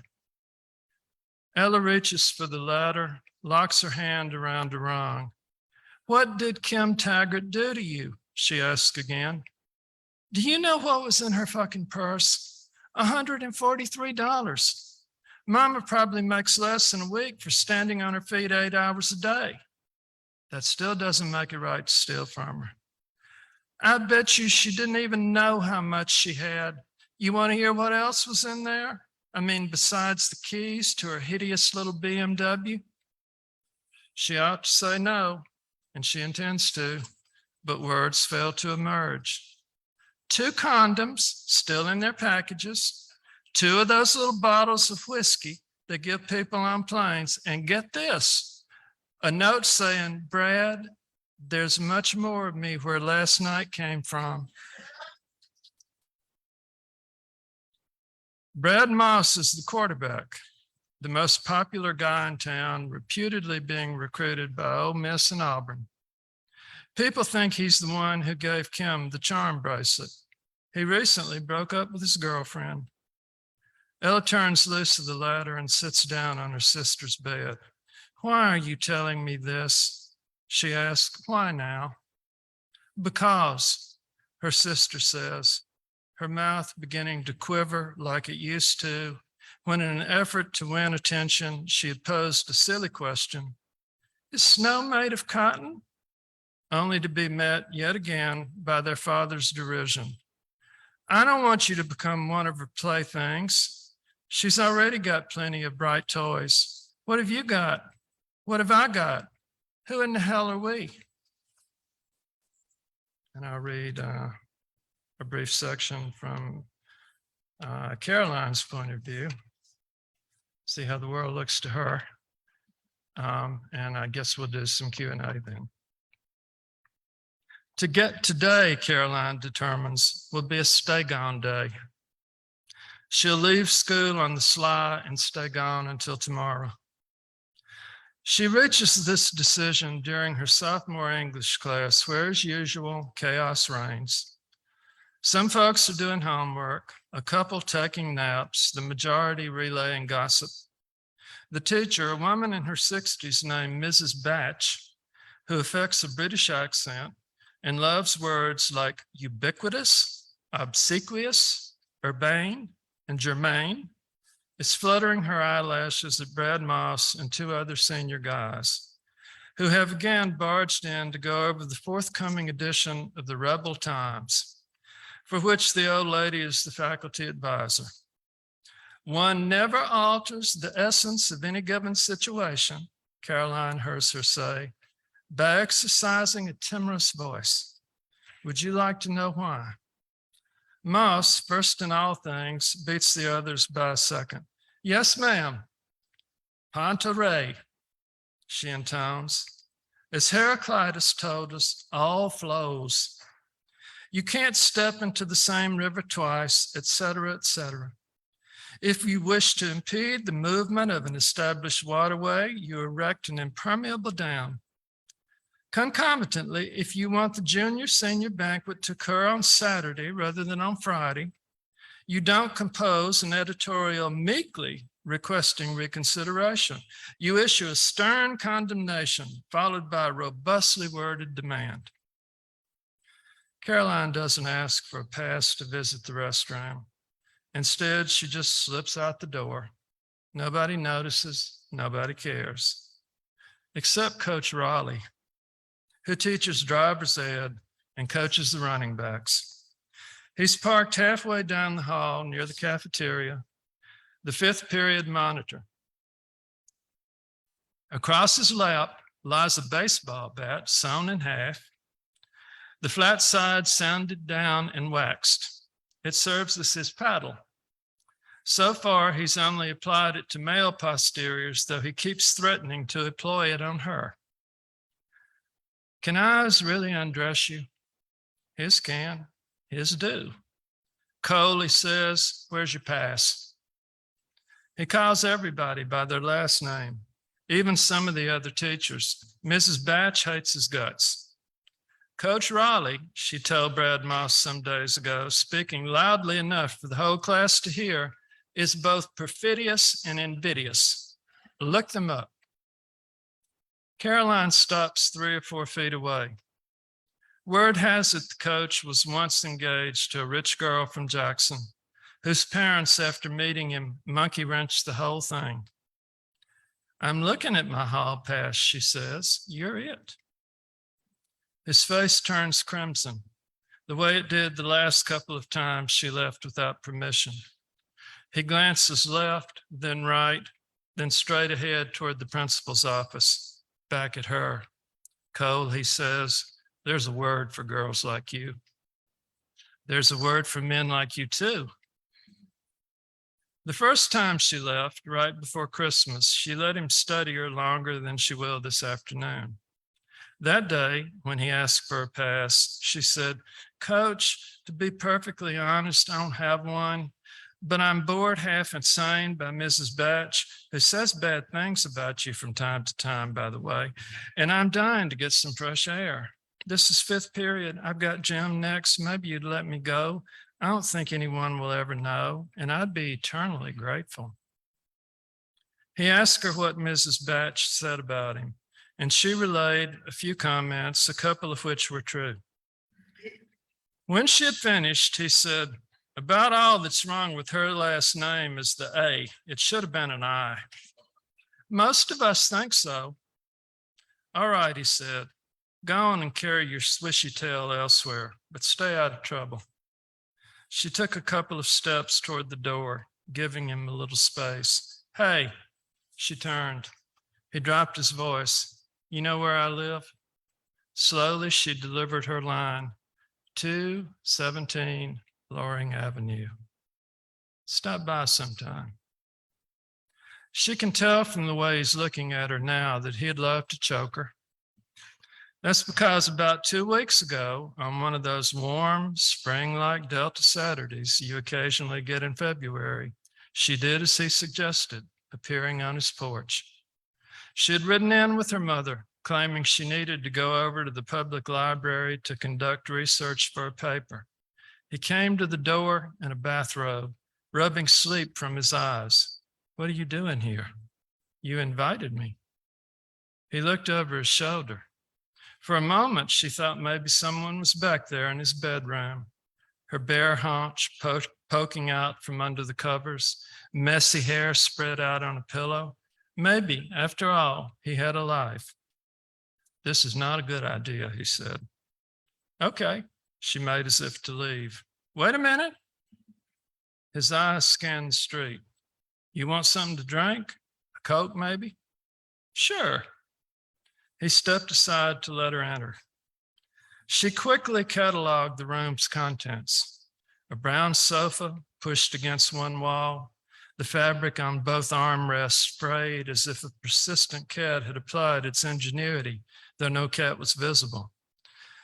[SPEAKER 5] Ella reaches for the ladder, locks her hand around her wrong. What did Kim Taggart do to you? She asked again. Do you know what was in her fucking purse? $143. Mama probably makes less than a week for standing on her feet 8 hours a day. That still doesn't make it right to steal from her. I bet you she didn't even know how much she had. You want to hear what else was in there? I mean, besides the keys to her hideous little BMW? She ought to say no, and she intends to, but words fail to emerge. 2 condoms still in their packages, 2 of those little bottles of whiskey they give people on planes, and get this, a note saying, Brad, there's much more of me where last night came from. Brad Moss is the quarterback, the most popular guy in town, reputedly being recruited by Ole Miss and Auburn. People think he's the one who gave Kim the charm bracelet. He recently broke up with his girlfriend. Ella turns loose of the ladder and sits down on her sister's bed. Why are you telling me this? She asks. Why now? Because, her sister says, her mouth beginning to quiver like it used to when in an effort to win attention, she had posed a silly question. Is snow made of cotton? Only to be met yet again by their father's derision. I don't want you to become one of her playthings. She's already got plenty of bright toys. What have you got? What have I got? Who in the hell are we? And I'll read a brief section from Caroline's point of view. See how the world looks to her. And I guess we'll do some Q&A then. To get today, Caroline determines, will be a stay gone day. She'll leave school on the sly and stay gone until tomorrow. She reaches this decision during her sophomore English class, where, as usual, chaos reigns. Some folks are doing homework, a couple taking naps, the majority relaying gossip. The teacher, a woman in her 60s named Mrs. Batch, who affects a British accent and loves words like ubiquitous, obsequious, urbane, and germane, is fluttering her eyelashes at Brad Moss and 2 other senior guys who have again barged in to go over the forthcoming edition of the Rebel Times, for which the old lady is the faculty advisor. One never alters the essence of any given situation, Caroline hears her say, by exercising a timorous voice. Would you like to know why? Moss, first in all things, beats the others by a second. Yes, ma'am. Pontaré, she intones. As Heraclitus told us, all flows. You can't step into the same river twice, et cetera, et cetera. If you wish to impede the movement of an established waterway, you erect an impermeable dam. Concomitantly, if you want the junior senior banquet to occur on Saturday rather than on Friday, you don't compose an editorial meekly requesting reconsideration. You issue a stern condemnation followed by a robustly worded demand. Caroline doesn't ask for a pass to visit the restroom. Instead, she just slips out the door. Nobody notices, nobody cares, except Coach Raleigh, who teaches driver's ed and coaches the running backs. He's parked halfway down the hall near the cafeteria, the fifth period monitor. Across his lap lies a baseball bat sewn in half. The flat side sanded down and waxed. It serves as his paddle. So far, he's only applied it to male posteriors, though he keeps threatening to employ it on her. Can eyes really undress you? His can, his do. Cole, he says, where's your pass? He calls everybody by their last name, even some of the other teachers. Mrs. Batch hates his guts. Coach Raleigh, she told Brad Moss some days ago, speaking loudly enough for the whole class to hear, is both perfidious and invidious. Look them up. Caroline stops 3 or 4 feet away. Word has it the coach was once engaged to a rich girl from Jackson, whose parents, after meeting him, monkey wrenched the whole thing. I'm looking at my hall pass, she says. You're it. His face turns crimson, the way it did the last couple of times she left without permission. He glances left, then right, then straight ahead toward the principal's office, back at her. Cole, he says, there's a word for girls like you. There's a word for men like you too. The first time she left, right before Christmas, she let him study her longer than she will this afternoon. That day, when he asked for a pass, she said, Coach, to be perfectly honest, I don't have one, but I'm bored half insane by Mrs. Batch, who says bad things about you from time to time, by the way, and I'm dying to get some fresh air. This is 5th period. I've got gym next. Maybe you'd let me go. I don't think anyone will ever know, and I'd be eternally grateful. He asked her what Mrs. Batch said about him, and she relayed a few comments, a couple of which were true. When she had finished, he said, about all that's wrong with her last name is the A. It should have been an I. Most of us think so. All right, he said, go on and carry your swishy tail elsewhere, but stay out of trouble. She took a couple of steps toward the door, giving him a little space. Hey, she turned. He dropped his voice. You know where I live? Slowly, she delivered her line. 217 Loring Avenue. Stop by sometime. She can tell from the way he's looking at her now that he'd love to choke her. That's because about 2 weeks ago, on one of those warm, spring-like Delta Saturdays you occasionally get in February, she did as he suggested, appearing on his porch. She had ridden in with her mother, claiming she needed to go over to the public library to conduct research for a paper. He came to the door in a bathrobe, rubbing sleep from his eyes. What are you doing here? You invited me. He looked over his shoulder. For a moment, she thought maybe someone was back there in his bedroom, her bare haunch poking out from under the covers, messy hair spread out on a pillow. Maybe, after all, he had a life. This is not a good idea, he said. Okay, she made as if to leave. Wait a minute. His eyes scanned the street. You want something to drink? A Coke, maybe? Sure. He stepped aside to let her enter. She quickly cataloged the room's contents. A brown sofa pushed against one wall, the fabric on both armrests frayed as if a persistent cat had applied its ingenuity, though no cat was visible.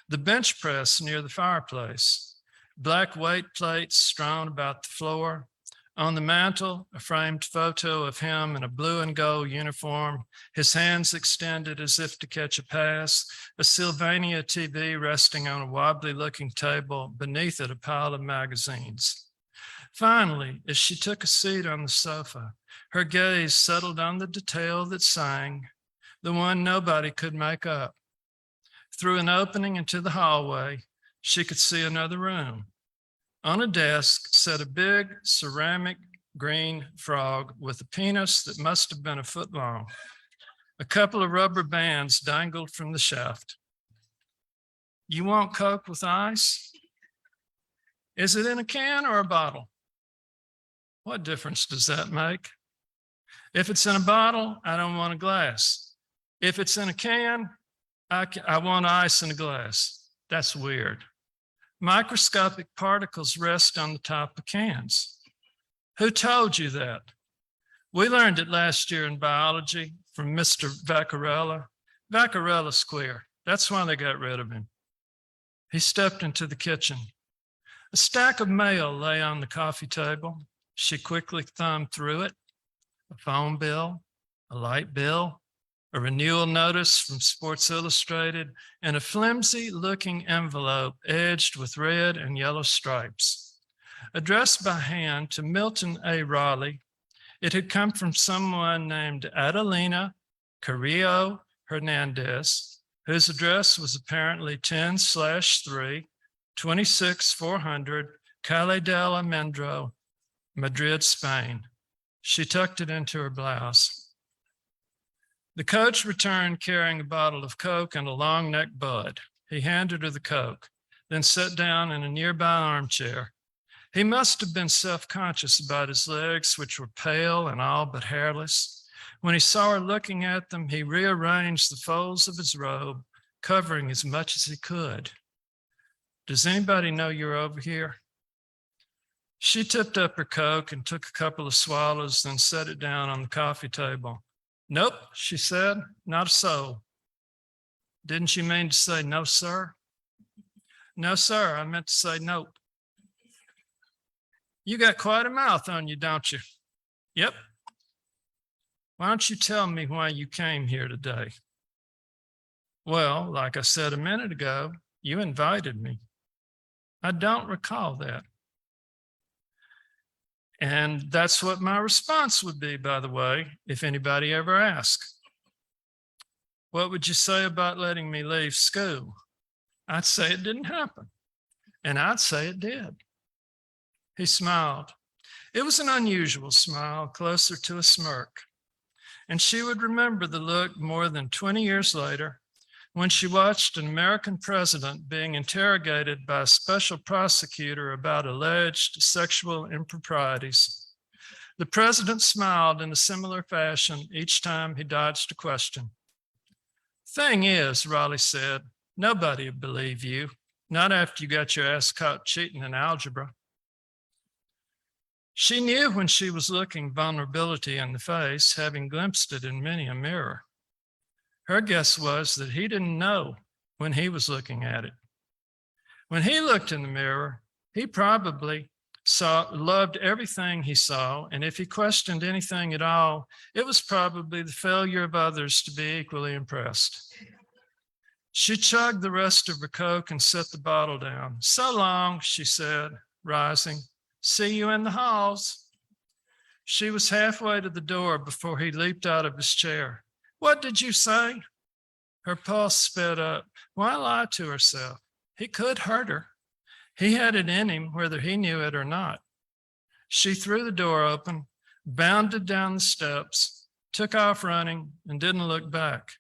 [SPEAKER 5] The bench press near the fireplace, black weight plates strewn about the floor, On the mantle, a framed photo of him in a blue and gold uniform, his hands extended as if to catch a pass, a Sylvania TV resting on a wobbly-looking table, beneath it a pile of magazines. Finally, as she took a seat on the sofa, her gaze settled on the detail that sang, the one nobody could make up. Through an opening into the hallway, she could see another room. On a desk sat a big ceramic green frog with a penis that must have been a foot long. A couple of rubber bands dangled from the shaft. You want Coke with ice? Is it in a can or a bottle? What difference does that make? If it's in a bottle, I don't want a glass. If it's in a can, I want ice in a glass. That's weird. Microscopic particles rest on the top of cans. Who told you that? We learned it last year in biology from Mr. Vaccarella. Vaccarella's queer. That's why they got rid of him. He stepped into the kitchen. A stack of mail lay on the coffee table. She quickly thumbed through it. A phone bill, a light bill, a renewal notice from Sports Illustrated, and a flimsy-looking envelope edged with red and yellow stripes. Addressed by hand to Milton A. Raleigh, it had come from someone named Adelina Carrillo Hernandez, whose address was apparently 10/3, 26-400 Calle del Almendro, Madrid, Spain. She tucked it into her blouse. The coach returned carrying a bottle of Coke and a long neck bud. He handed her the Coke, then sat down in a nearby armchair. He must have been self-conscious about his legs, which were pale and all but hairless. When he saw her looking at them, he rearranged the folds of his robe, covering as much as he could. Does anybody know you're over here? She tipped up her Coke and took a couple of swallows, then set it down on the coffee table. Nope, she said, not a soul. Didn't you mean to say no, sir? No, sir, I meant to say nope. You got quite a mouth on you, don't you? Yep. Why don't you tell me why you came here today? Well, like I said a minute ago, you invited me. I don't recall that. And that's what my response would be, by the way, if anybody ever asked. What would you say about letting me leave school? I'd say it didn't happen. And I'd say it did. He smiled. It was an unusual smile, closer to a smirk. And she would remember the look more than 20 years later, when she watched an American president being interrogated by a special prosecutor about alleged sexual improprieties. The president smiled in a similar fashion each time he dodged a question. Thing is, Raleigh said, nobody would believe you, not after you got your ass caught cheating in algebra. She knew when she was looking vulnerability in the face, having glimpsed it in many a mirror. Her guess was that he didn't know when he was looking at it. When he looked in the mirror, he probably loved everything he saw, and if he questioned anything at all, it was probably the failure of others to be equally impressed. She chugged the rest of her Coke and set the bottle down. So long, she said, rising. See you in the halls. She was halfway to the door before he leaped out of his chair. What did you say? Her pulse sped up. Why lie to herself? He could hurt her. He had it in him, whether he knew it or not. She threw the door open, bounded down the steps, took off running, and didn't look back.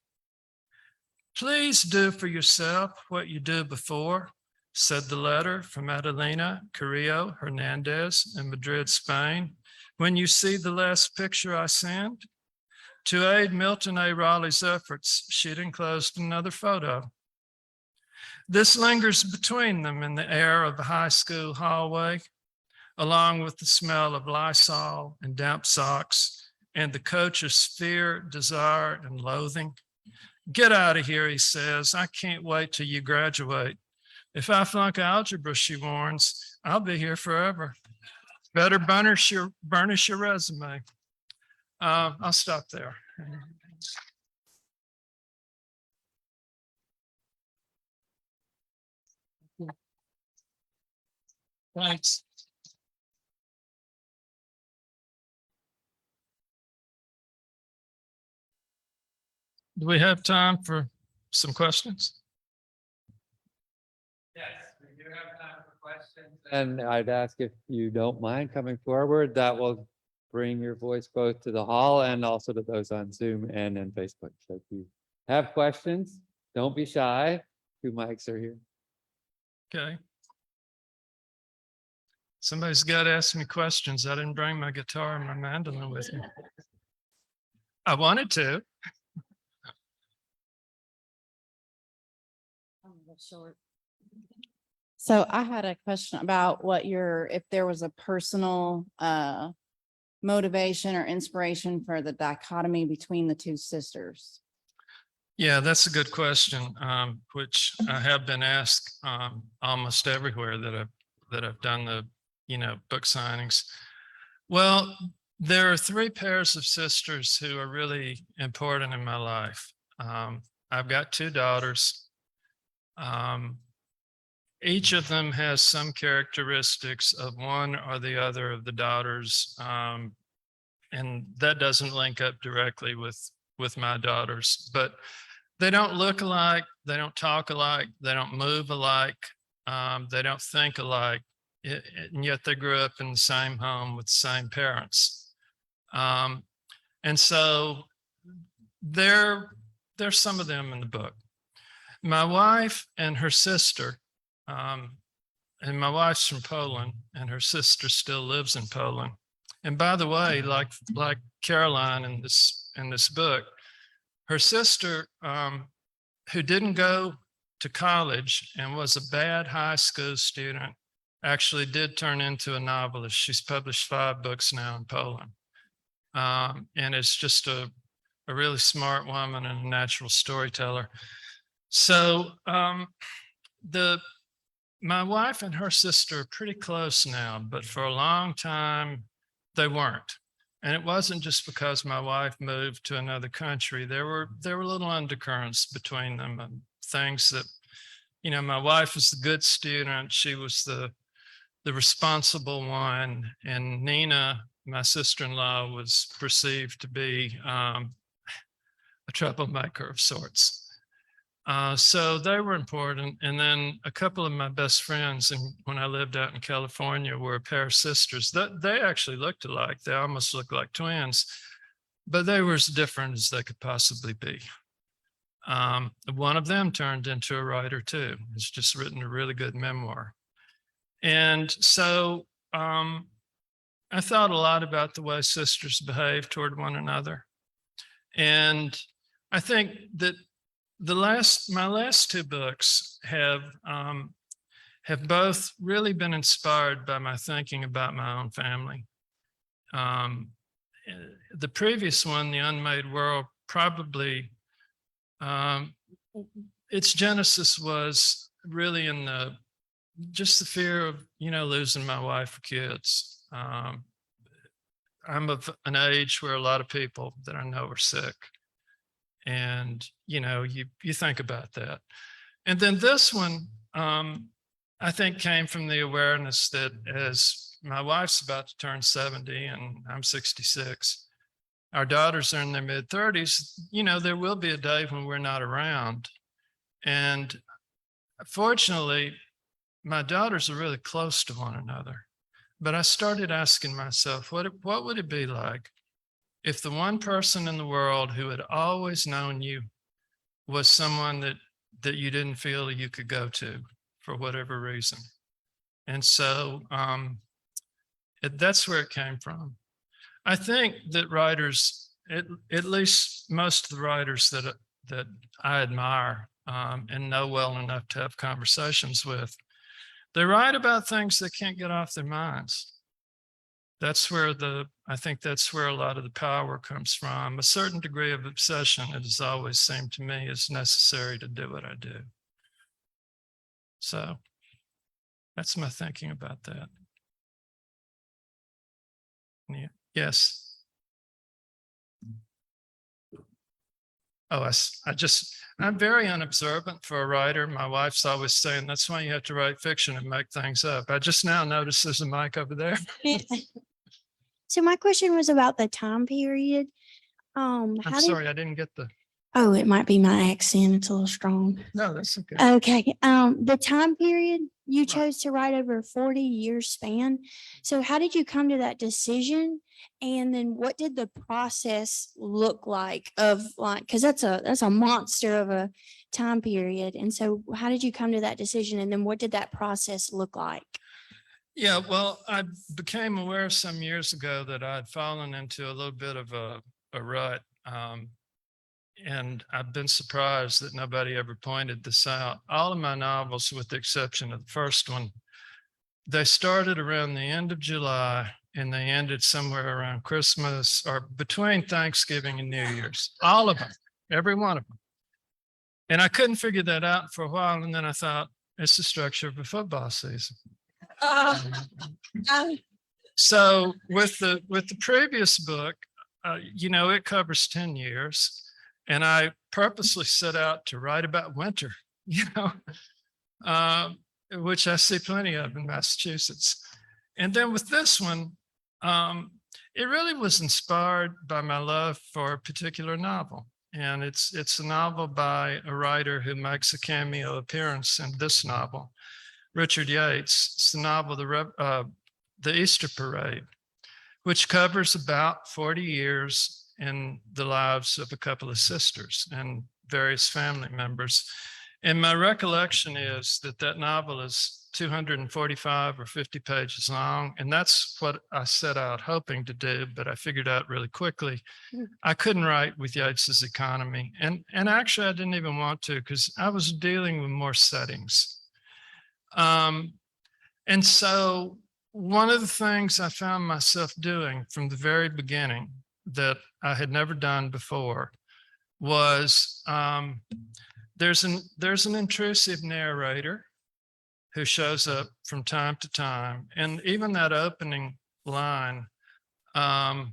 [SPEAKER 5] Please do for yourself what you did before, said the letter from Adelina Carrillo Hernandez in Madrid, Spain. When you see the last picture I sent, to aid Milton A. Raleigh's efforts, she'd enclosed another photo. This lingers between them in the air of the high school hallway, along with the smell of Lysol and damp socks and the coach's fear, desire, and loathing. Get out of here, he says. I can't wait till you graduate. If I flunk algebra, she warns, I'll be here forever. Better burnish your resume. I'll stop there. Thanks. Do we have time for some questions?
[SPEAKER 1] Yes, we do have time for questions. And I'd ask if you don't mind coming forward, that will bring your voice both to the hall and also to those on Zoom and in Facebook. So if you have questions, don't be shy. 2 mics are here.
[SPEAKER 5] Okay. Somebody's got to ask me questions. I didn't bring my guitar and my mandolin with me. I wanted to.
[SPEAKER 6] So I had a question about what if there was a personal motivation or inspiration for the dichotomy between the two sisters.
[SPEAKER 5] Yeah, that's a good question, which I have been asked almost everywhere that I've done the book signings. Well, there are 3 pairs of sisters who are really important in my life. I've got 2 daughters. Each of them has some characteristics of one or the other of the daughters, and that doesn't link up directly with my daughters, but they don't look alike, they don't talk alike, they don't move alike, they don't think alike, and yet they grew up in the same home with the same parents. And so there's some of them in the book. My wife and her sister, and my wife's from Poland and her sister still lives in Poland. And by the way, like Caroline in this book, her sister, who didn't go to college and was a bad high school student, actually did turn into a novelist. She's published 5 books now in Poland. And is just a really smart woman and a natural storyteller. So my wife and her sister are pretty close now, but for a long time they weren't. And it wasn't just because my wife moved to another country. There were little undercurrents between them and things that, my wife was the good student. She was the responsible one. And Nina, my sister-in-law, was perceived to be a troublemaker of sorts. So they were important. And then a couple of my best friends, and when I lived out in California, were a pair of sisters. They actually looked alike. They almost looked like twins, but they were as different as they could possibly be. One of them turned into a writer too. He's just written a really good memoir. And so I thought a lot about the way sisters behave toward one another. And I think that my last 2 books have both really been inspired by my thinking about my own family. The previous one, The Unmade World, probably its genesis was really in just the fear of losing my wife or kids. I'm of an age where a lot of people that I know are sick. And, you think about that. And then this one, I think came from the awareness that as my wife's about to turn 70 and I'm 66, our daughters are in their mid-30s, there will be a day when we're not around. And fortunately, my daughters are really close to one another. But I started asking myself, what would it be like if the one person in the world who had always known you was someone that you didn't feel you could go to for whatever reason? And so that's where it came from. I think that writers, at least most of the writers that I admire and know well enough to have conversations with, they write about things they can't get off their minds. I think that's where a lot of the power comes from. A certain degree of obsession, it has always seemed to me, is necessary to do what I do. So that's my thinking about that. Yes. Oh, I'm very unobservant for a writer. My wife's always saying, that's why you have to write fiction and make things up. I just now noticed there's a mic over there.
[SPEAKER 7] So my question was about the time period.
[SPEAKER 5] I'm
[SPEAKER 7] How did,
[SPEAKER 5] sorry, I didn't get
[SPEAKER 7] oh, it might be my accent. It's a little strong.
[SPEAKER 5] no, that's okay.
[SPEAKER 7] Okay, the time period you chose to write over a 40-year span. So how did you come to that decision? And then what did the process look like of like, because that's a monster of a time period. And so how did you come to that decision? And then what did that process look like?
[SPEAKER 5] Yeah, well, I became aware some years ago that I'd fallen into a little bit of a rut. And I've been surprised that nobody ever pointed this out. All of my novels, with the exception of the first one, they started around the end of July and they ended somewhere around Christmas or between Thanksgiving and New Year's. All of them, every one of them. And I couldn't figure that out for a while. And then I thought, it's the structure of a football season. So with the previous book, it covers 10 years. And I purposely set out to write about winter, which I see plenty of in Massachusetts. And then with this one, it really was inspired by my love for a particular novel. And it's a novel by a writer who makes a cameo appearance in this novel, Richard Yates. It's the novel, The Easter Parade, which covers about 40 years in the lives of a couple of sisters and various family members. And my recollection is that novel is 245 or 50 pages long. And that's what I set out hoping to do, but I figured out really quickly, I couldn't write with Yates's economy. And actually I didn't even want to, because I was dealing with more settings. And so one of the things I found myself doing from the very beginning that I had never done before was there's an intrusive narrator who shows up from time to time. And even that opening line, I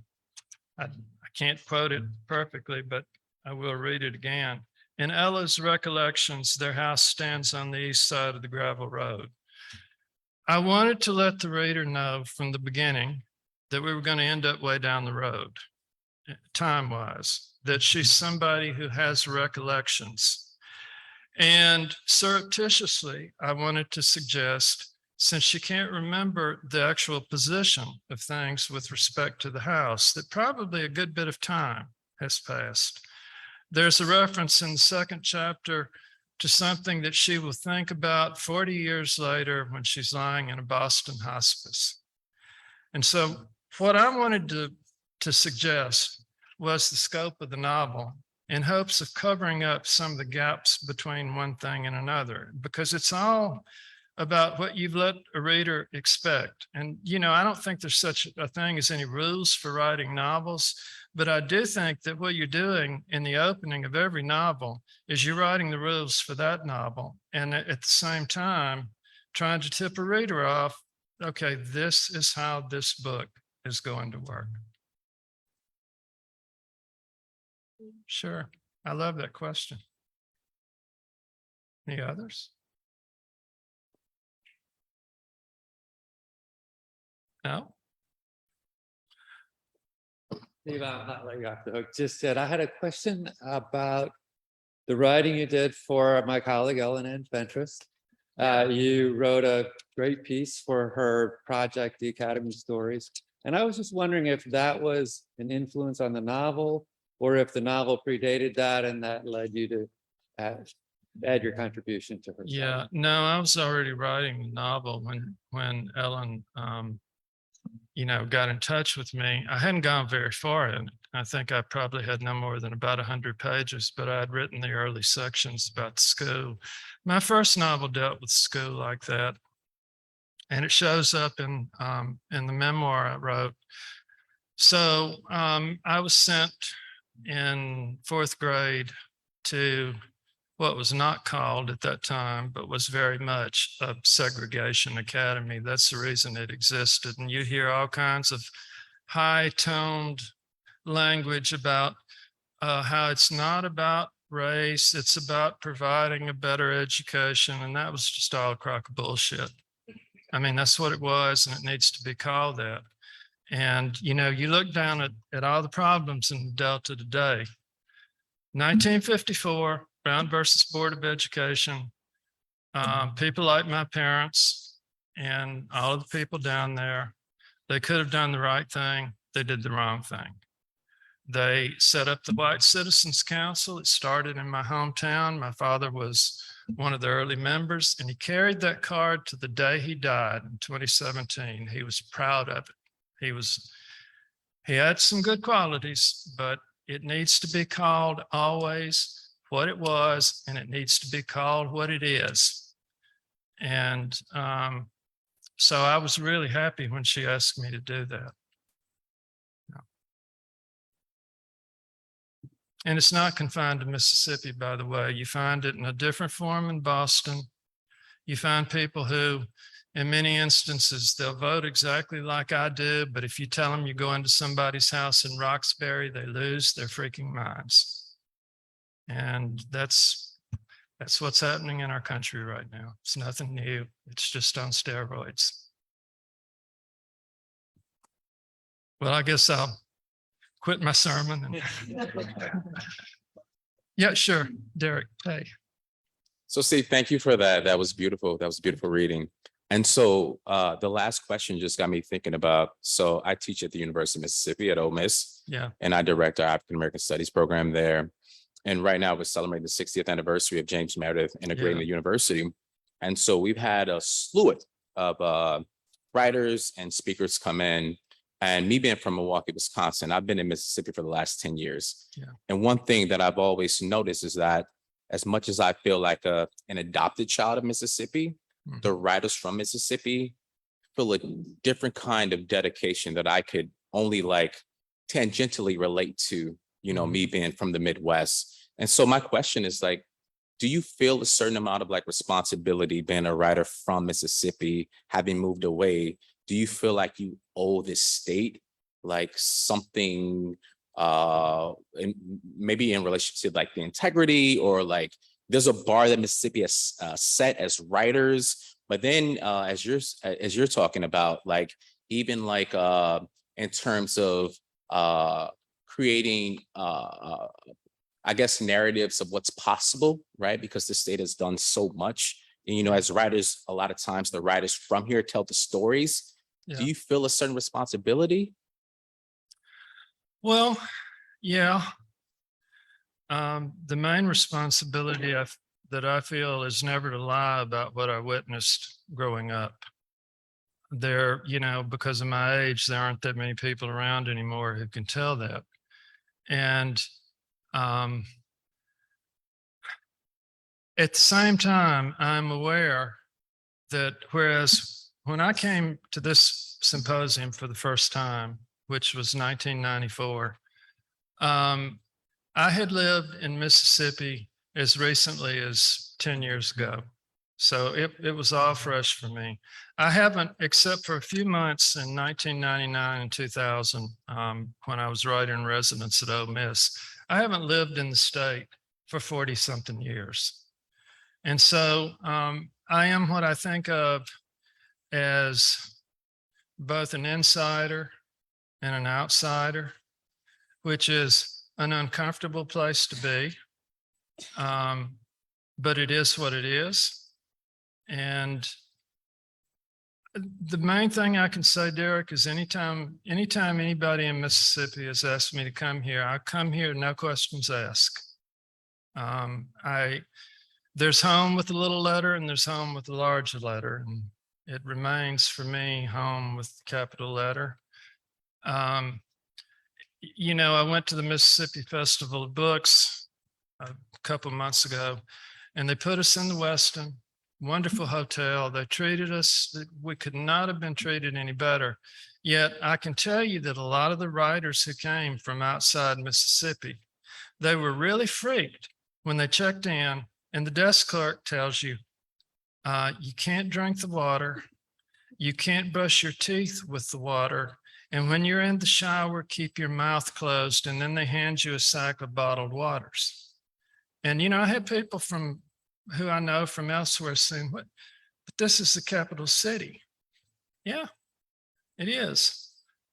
[SPEAKER 5] can't quote it perfectly, but I will read it again. In Ella's recollections, their house stands on the east side of the gravel road. I wanted to let the reader know from the beginning that we were going to end up way down the road, time-wise, that she's somebody who has recollections. And surreptitiously, I wanted to suggest, since she can't remember the actual position of things with respect to the house, that probably a good bit of time has passed. There's a reference in the second chapter to something that she will think about 40 years later when she's lying in a Boston hospice. And so what I wanted to suggest was the scope of the novel in hopes of covering up some of the gaps between one thing and another, because it's all about what you've let a reader expect. And, I don't think there's such a thing as any rules for writing novels, but I do think that what you're doing in the opening of every novel is you're writing the rules for that novel. And at the same time, trying to tip a reader off, okay, this is how this book is going to work. Sure. I love that question. Any others? No?
[SPEAKER 1] Steve, I'm not letting you off the hook just yet. I had a question about the writing you did for my colleague, Ellen Ann Fentress. You wrote a great piece for her project, The Academy Stories. And I was just wondering if that was an influence on the novel, or if the novel predated that and that led you to add your contribution to her.
[SPEAKER 5] Yeah, no, I was already writing the novel when Ellen, got in touch with me. I hadn't gone very far in it. I think I probably had no more than about 100 pages, but I had written the early sections about the school. My first novel dealt with school like that. And it shows up in the memoir I wrote. So I was sent in 4th grade to what was not called at that time, but was very much a segregation academy. That's the reason it existed. And you hear all kinds of high-toned language about how it's not about race, it's about providing a better education. And that was just all a crock of bullshit. I mean, that's what it was, and it needs to be called that. And, you know, you look down at all the problems in the Delta today. 1954, Brown versus Board of Education. People like my parents and all of the people down there, they could have done the right thing. They did the wrong thing. They set up the White Citizens Council. It started in my hometown. My father was one of the early members, and he carried that card to the day he died in 2017. He was proud of it. He had some good qualities, but it needs to be called always what it was, and it needs to be called what it is. And so I was really happy when she asked me to do that. And it's not confined to Mississippi, by the way. You find it in a different form in Boston. You find people who, in many instances, they'll vote exactly like I do, but if you tell them you go into somebody's house in Roxbury, they lose their freaking minds. And that's what's happening in our country right now. It's nothing new. It's just on steroids. Well, I guess I'll quit my sermon. Yeah, sure. Derek, hey.
[SPEAKER 8] So Steve, thank you for that. That was beautiful. That was beautiful reading. And so the last question just got me thinking about, so I teach at the University of Mississippi at Ole Miss.
[SPEAKER 5] Yeah.
[SPEAKER 8] And I direct our African American Studies program there. And right now we're celebrating the 60th anniversary of James Meredith integrating the university. And so we've had a slew of writers and speakers come in. And me being from Milwaukee, Wisconsin, I've been in Mississippi for the last 10 years.
[SPEAKER 5] Yeah.
[SPEAKER 8] And one thing that I've always noticed is that as much as I feel like an adopted child of Mississippi, the writers from Mississippi feel a different kind of dedication that I could only like tangentially relate to, you know, me being from the Midwest. And so my question is like, do you feel a certain amount of like responsibility being a writer from Mississippi, having moved away? Do you feel like you owe this state like something, maybe in relation to like the integrity, or like there's a bar that Mississippi has set as writers, but then as you're talking about, like even like in terms of creating, I guess, narratives of what's possible, right? Because the state has done so much. And, you know, as writers, a lot of times the writers from here tell the stories.
[SPEAKER 5] Yeah.
[SPEAKER 8] Do you feel a certain responsibility?
[SPEAKER 5] Well, yeah. The main responsibility that I feel is never to lie about what I witnessed growing up. There, you know, because of my age, there aren't that many people around anymore who can tell that. And at the same time, I'm aware that whereas when I came to this symposium for the first time, which was 1994, I had lived in Mississippi as recently as 10 years ago. So it was all fresh for me. I haven't, except for a few months in 1999 and 2000, when I was writer in residence at Ole Miss, I haven't lived in the state for 40 something years. And so I am what I think of as both an insider and an outsider, which is an uncomfortable place to be. But it is what it is. And the main thing I can say, Derek, is anytime anybody in Mississippi has asked me to come here, I come here, no questions asked. There's home with a little letter and there's home with a large letter. And it remains for me home with capital letter. You know, I went to the Mississippi Festival of Books a couple months ago, and they put us in the Westin, wonderful hotel. They treated us, we could not have been treated any better. Yet I can tell you that a lot of the writers who came from outside Mississippi, they were really freaked when they checked in and the desk clerk tells you, you can't drink the water, you can't brush your teeth with the water, And when you're in the shower, keep your mouth closed, and then they hand you a sack of bottled waters. And, I had people who I know from elsewhere saying, but this is the capital city. Yeah, it is.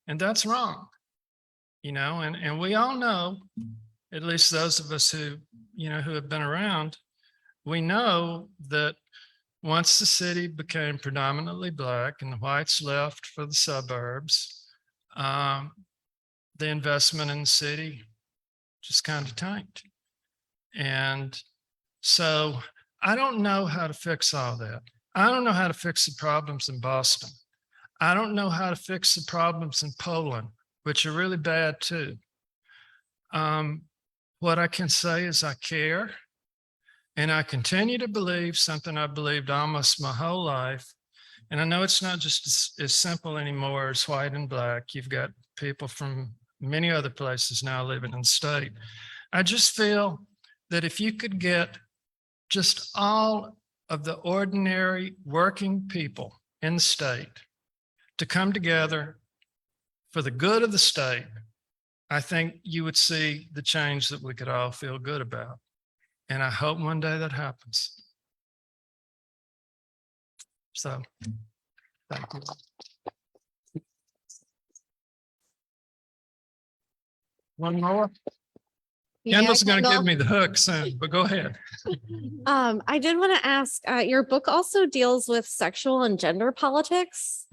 [SPEAKER 5] And that's wrong. And we all know, at least those of us who have been around, we know that once the city became predominantly Black and the whites left for the suburbs, the investment in the city just kind of tanked. And so I don't know how to fix all that. I don't know how to fix the problems in Boston. I don't know how to fix the problems in Poland, which are really bad too. What I can say is I care, and I continue to believe something I believed almost my whole life. And I know it's not just as simple anymore as white and Black. You've got people from many other places now living in the state. I just feel that if you could get just all of the ordinary working people in the state to come together for the good of the state, I think you would see the change that we could all feel good about. And I hope one day that happens. So, thank you. One more? Kendall's going to give me the hook soon, but go ahead.
[SPEAKER 9] I did want to ask, your book also deals with sexual and gender politics,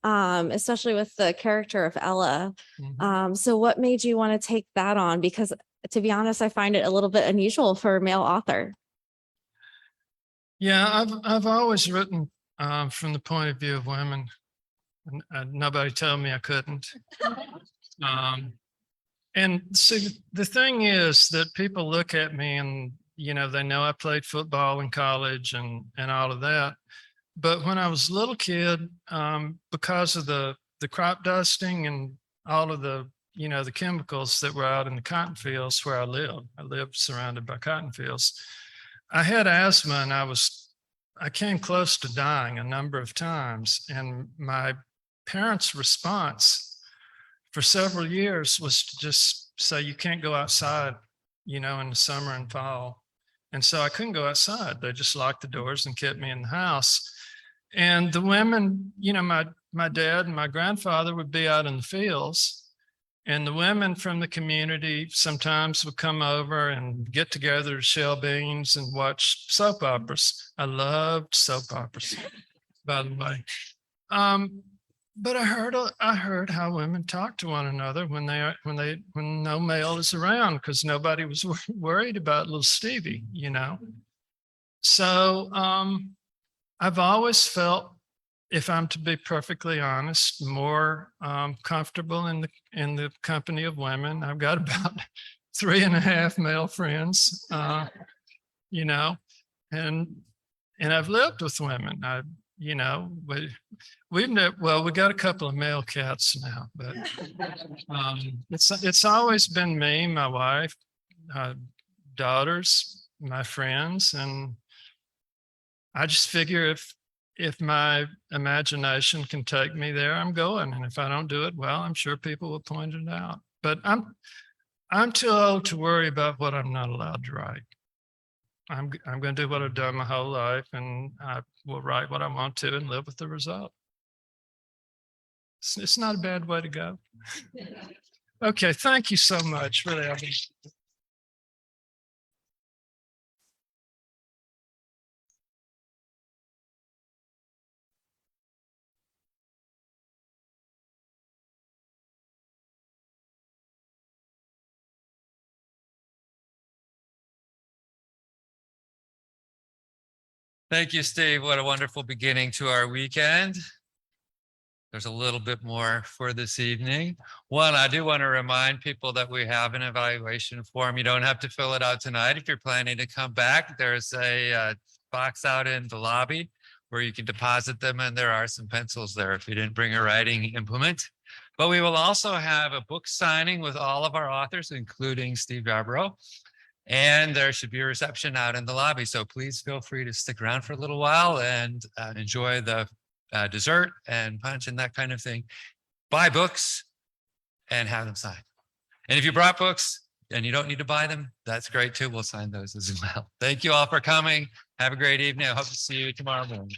[SPEAKER 9] especially with the character of Ella. So what made you want to take that on? Because to be honest, I find it a little bit unusual for a male author.
[SPEAKER 5] Yeah, I've always written from the point of view of women. And nobody told me I couldn't. And see, the thing is that people look at me and, they know I played football in college and all of that. But when I was a little kid, because of the crop dusting and all of the chemicals that were out in the cotton fields where I lived surrounded by cotton fields, I had asthma, and I came close to dying a number of times. And my parents' response for several years was to just say, you can't go outside, in the summer and fall. And so I couldn't go outside. They just locked the doors and kept me in the house. And the women, my dad and my grandfather would be out in the fields, and the women from the community sometimes would come over and get together to shell beans and watch soap operas. I loved soap operas, by the way. But I heard how women talk to one another when no male is around, because nobody was worried about little Stevie, So I've always felt, if I'm to be perfectly honest, more comfortable in the company of women. I've got about 3.5 male friends, and I've lived with women. We got a couple of male cats now, but it's always been me, my wife, daughters, my friends, and I just figure if my imagination can take me there, I'm going. And if I don't do it well, I'm sure people will point it out. But I'm too old to worry about what I'm not allowed to write. I'm going to do what I've done my whole life, and I will write what I want to and live with the result. It's not a bad way to go. Okay, thank you so much. Really,
[SPEAKER 1] Thank you, Steve. What a wonderful beginning to our weekend. There's a little bit more for this evening. One, I do want to remind people that we have an evaluation form. You don't have to fill it out tonight. If you're planning to come back, there's a box out in the lobby where you can deposit them, and there are some pencils there if you didn't bring a writing implement. But we will also have a book signing with all of our authors, including Steve Yarbrough. And there should be a reception out in the lobby. So please feel free to stick around for a little while and enjoy the dessert and punch and that kind of thing. Buy books, and have them signed. And if you brought books and you don't need to buy them, that's great too. We'll sign those as well. Thank you all for coming. Have a great evening. I hope to see you tomorrow morning.